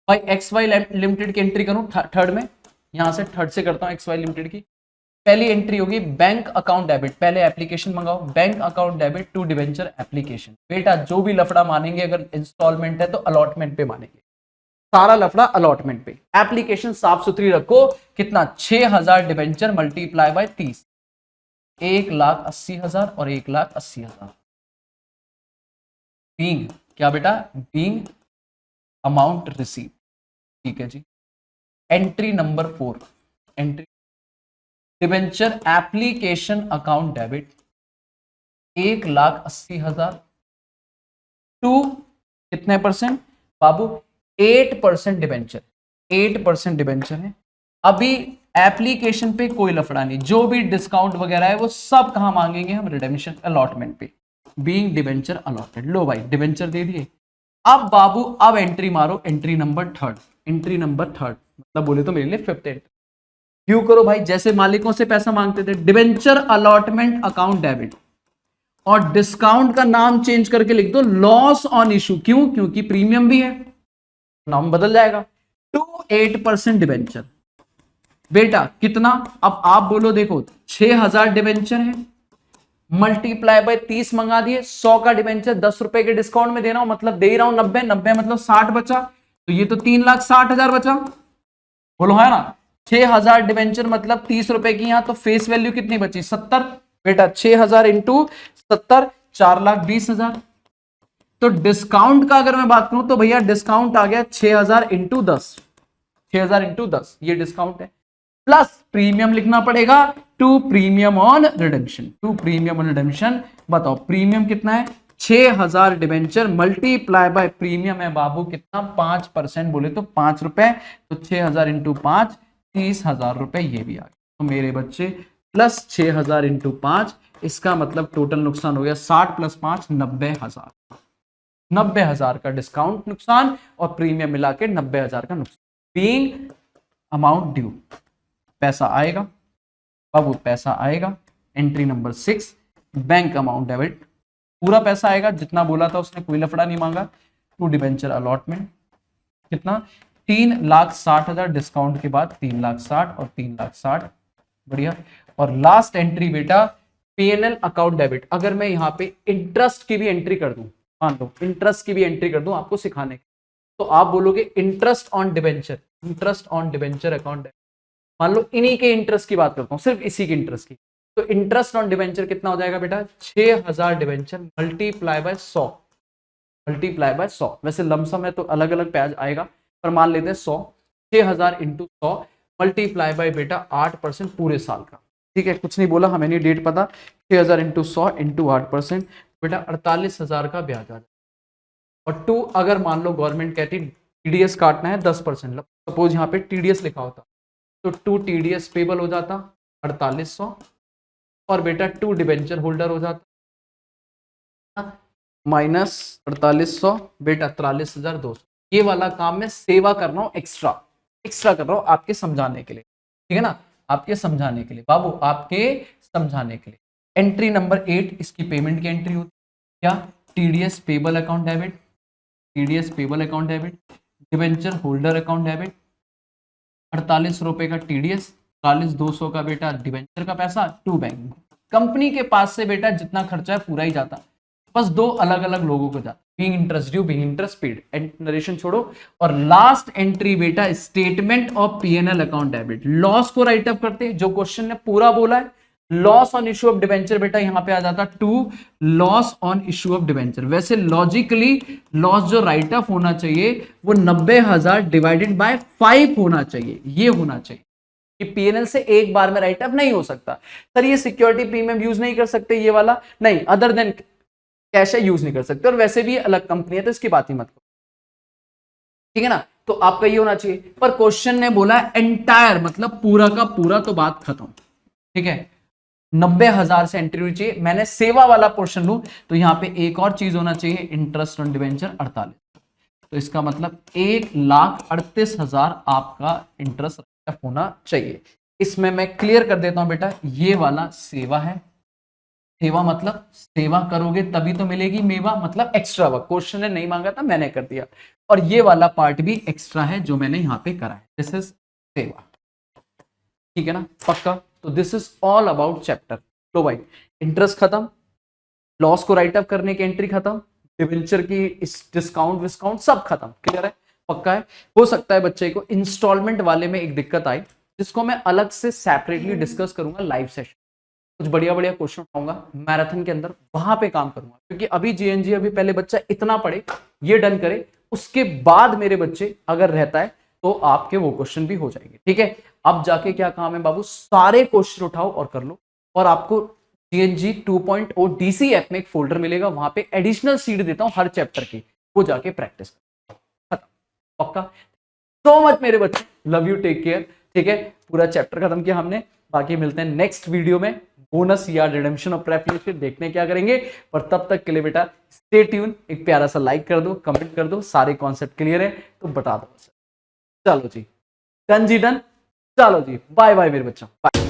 Speaker 1: भाई। एक्स वाई लिमिटेड की एंट्री करूं थर्ड में, यहां से थर्ड से करता हूं एक्स वाई लिमिटेड की। पहली एंट्री होगी बैंक अकाउंट डेबिट, पहले एप्लीकेशन मंगाओ, bank account debit to debenture application. बेटा जो भी लफड़ा मानेंगे, अगर इंस्टॉलमेंट है तो अलॉटमेंट पे मानेंगे, सारा लफड़ा अलॉटमेंट पे। एप्लीकेशन साफ सुथरी रखो, कितना? 6,000 डिवेंचर मल्टीप्लाई बाय 30, 1,80,000 और 1,80,000। बीइंग क्या बेटा? बीइंग अमाउंट रिसीव, ठीक है जी। Entry number 4, entry debenture application account debit 1,80,000 to कितने परसेंट बाबू? 8% डिवेंचर, 8% डिवेंचर है। अभी एप्लीकेशन पे कोई लफड़ा नहीं, जो भी डिस्काउंट वगैरह है वो सब कहां मांगेंगे हम? रिडेम्पशन अलॉटमेंट पे, बीइंग डिवेंचर अलॉटेड। लो भाई डिवेंचर दे दिए। अब बाबू अब एंट्री मारो, entry number third, entry number third, मतलब बोले तो मेरे लिए 5th एंट्री। क्यों करो भाई, जैसे मालिकों से पैसा मांगते थे, डिवेंचर अलॉटमेंट अकाउंट डेबिट, और डिस्काउंट का नाम चेंज करके लिख दो लॉस ऑन इशू। क्यों? क्योंकि प्रीमियम भी है, नाम बदल जाएगा। To 8% debenture. बेटा कितना? अब आप बोलो, देखो 6,000 डिवेंचर है, मल्टीप्लाई बाय 30 मंगा दिए, 100 का डिवेंचर 10 रुपए के डिस्काउंट में दे रहा हूं, मतलब दे रहा हूं 90, 90 मतलब 60 बचा, तो ये तो 3,60,000 बचा। बोलो है ना, 6,000 डिवेंचर मतलब 30 रुपए की, यहां तो फेस वैल्यू कितनी बची? 70। बेटा 6,000 इंटू 70, 4,20,000। तो डिस्काउंट का अगर मैं बात करूं तो भैया डिस्काउंट आ गया 6,000 इंटू 10, 6,000 इंटू 10 ये डिस्काउंट है, प्लस प्रीमियम लिखना पड़ेगा, to premium on redemption, to premium on redemption. बताओ प्रीमियम कितना है? 6,000 डिवेंचर मल्टीप्लाई बाय प्रीमियम है बाबू कितना? 5%, बोले तो 5 रुपए, तो 6,000 इंटू 5 30,000 रुपए ये भी आ गया। तो मेरे बच्चे प्लस 6,000 इंटू 5, इसका मतलब टोटल नुकसान हो गया 60 प्लस 5 90,000, 90,000 का डिस्काउंट नुकसान और प्रीमियम मिला के 90,000 का नुकसान। बीइंग अमाउंट ड्यू, पैसा आएगा बाबू, पैसा आएगा। Entry number 6, bank amount debit, पूरा पैसा आएगा जितना बोला था उसने, कोई लफड़ा नहीं मांगा। टू डिवेंचर अलॉटमेंट कितना? 3,60,000 डिस्काउंट के बाद 3,60,000 और 3,60,000, बढ़िया। और लास्ट एंट्री बेटा पीएनएल अकाउंट डेबिट। अगर मैं यहाँ पे इंटरेस्ट की भी एंट्री कर दूं, मान लो इंटरेस्ट की भी एंट्री कर दूं आपको सिखाने के, तो आप बोलोगे interest on debenture, interest on debenture account. मान लो इन्हीं के इंटरेस्ट की बात करता हूं, सिर्फ इसी की इंटरेस्ट की, तो इंटरेस्ट ऑन डिवेंचर कितना हो जाएगा बेटा? 6,000 debenture multiply bye 100, multiply by 100। वैसे लमसम है तो अलग अलग प्याज आएगा, पर मान लेते हैं 100, 6,000 इंटू 100 मल्टीप्लाई बाय बेटा 8% पूरे साल का, ठीक है। कुछ नहीं बोला, हमें नहीं डेट पता, 6,000 इंटू 100 इंटू 8%, बेटा 48,000 का ब्याज आ जाता। और 2 अगर मान लो गवर्नमेंट कहती टीडीएस काटना है 10%, सपोज यहाँ पे टीडीएस लिखा होता तो 2 टीडीएस पेबल हो जाता 4800, और बेटा 2 डिबेंचर होल्डर हो जाता माइनस 4800, बेटा 43,200। ये वाला काम मैं सेवा कर रहा हूँ, एक्स्ट्रा कर रहा हूँ आपके समझाने के लिए, ठीक है ना, आपके समझाने के लिए बाबू, आपके समझाने के लिए। एंट्री नंबर 8 इसकी पेमेंट की एंट्री होती है क्या, TDS payable account debit, TDS payable account debit, debenture holder account debit, 48 रुपए का टीडीएस, 43,200 का बेटा डिबेंचर का पैसा, टू बैंक। कंपनी के पास से बेटा जितना खर्चा है पूरा ही जाता, बस 2 अलग अलग लोगों को जाता, being interest due, being interest paid. Narration छोड़ो, और लास्ट एंट्री बेटा statement of PNL account debit. Loss को राइट अप करते, जो क्वेश्चन ने पूरा बोला है, loss on issue of debenture बेटा यहां पे आ जाता 2 loss on issue of debenture. वैसे लॉजिकली लॉस जो राइट अप होना चाहिए वो 90,000 डिवाइडेड बाय 5 होना चाहिए, ये होना चाहिए कि पीएनएल से एक बार में राइट अप नहीं हो सकता। सर ये सिक्योरिटी प्रीमियम यूज नहीं कर सकते, ये वाला नहीं, अदर देन कैश है यूज नहीं कर सकते, और वैसे भी अलग कंपनी है तो इसकी बात ही मत करो, ठीक है ना। तो आपका ये होना चाहिए, पर क्वेश्चन ने बोला एंटायर मतलब पूरा का पूरा, तो बात खत्म, ठीक है। 90,000 से एंट्री होनी चाहिए, मैंने सेवा वाला पोर्शन लू तो यहाँ पे एक और चीज होना चाहिए, इंटरेस्ट ऑन डिबेंचर 48, तो इसका मतलब 1,38,000 आपका इंटरेस्ट होना चाहिए। इसमें मैं क्लियर कर देता हूं बेटा, ये वाला सेवा है, सेवा मतलब सेवा करोगे तभी तो मिलेगी मेवा, मतलब एक्स्ट्रा वर्क, क्वेश्चन ने नहीं मांगा था मैंने कर दिया, और ये वाला पार्ट भी एक्स्ट्रा है जो मैंने यहाँ पे करा है, दिस इज सेवा, ठीक है ना, पक्का। तो this is all about chapter. तो भाई इंटरेस्ट खत्म, लॉस को राइट अप करने की एंट्री खत्म, डिबेंचर की डिस्काउंट विस्काउंट सब खत्म, क्लियर है, पक्का है। हो सकता है बच्चे को इंस्टॉलमेंट वाले में एक दिक्कत आई, जिसको मैं अलग से सेपरेटली डिस्कस करूंगा लाइव सेशन, कुछ बढ़िया बढ़िया क्वेश्चन उठाऊंगा मैराथन के अंदर, वहां पे काम करूंगा, क्योंकि अभी जीएनजी अभी पहले बच्चा इतना पढ़े, ये डन करे, उसके बाद मेरे बच्चे अगर रहता है तो आपके वो क्वेश्चन भी हो जाएंगे, ठीक है। अब जाके क्या काम है बाबू, सारे क्वेश्चन उठाओ और कर लो, और आपको जीएनजी 2.0 डीसी ऐप में एक फोल्डर मिलेगा, वहां पे एडिशनल सीड देता हूं हर चैप्टर की, वो जाके प्रैक्टिस खत्म, पक्का। सो मच मेरे बच्चे, लव यू, टेक केयर, ठीक है। पूरा चैप्टर खत्म किया हमने, बाकी मिलते हैं नेक्स्ट वीडियो में, बोनस या रिडेम्पशन ऑफ प्रेफरेंस देखने क्या करेंगे, पर तब तक के लिए बेटा स्टे ट्यून, एक प्यारा सा लाइक कर दो, कमेंट कर दो, सारे कॉन्सेप्ट क्लियर है तो बता दो। चलो जी, डन जी डन, चलो जी, बाय बाय मेरे बच्चों, बाय।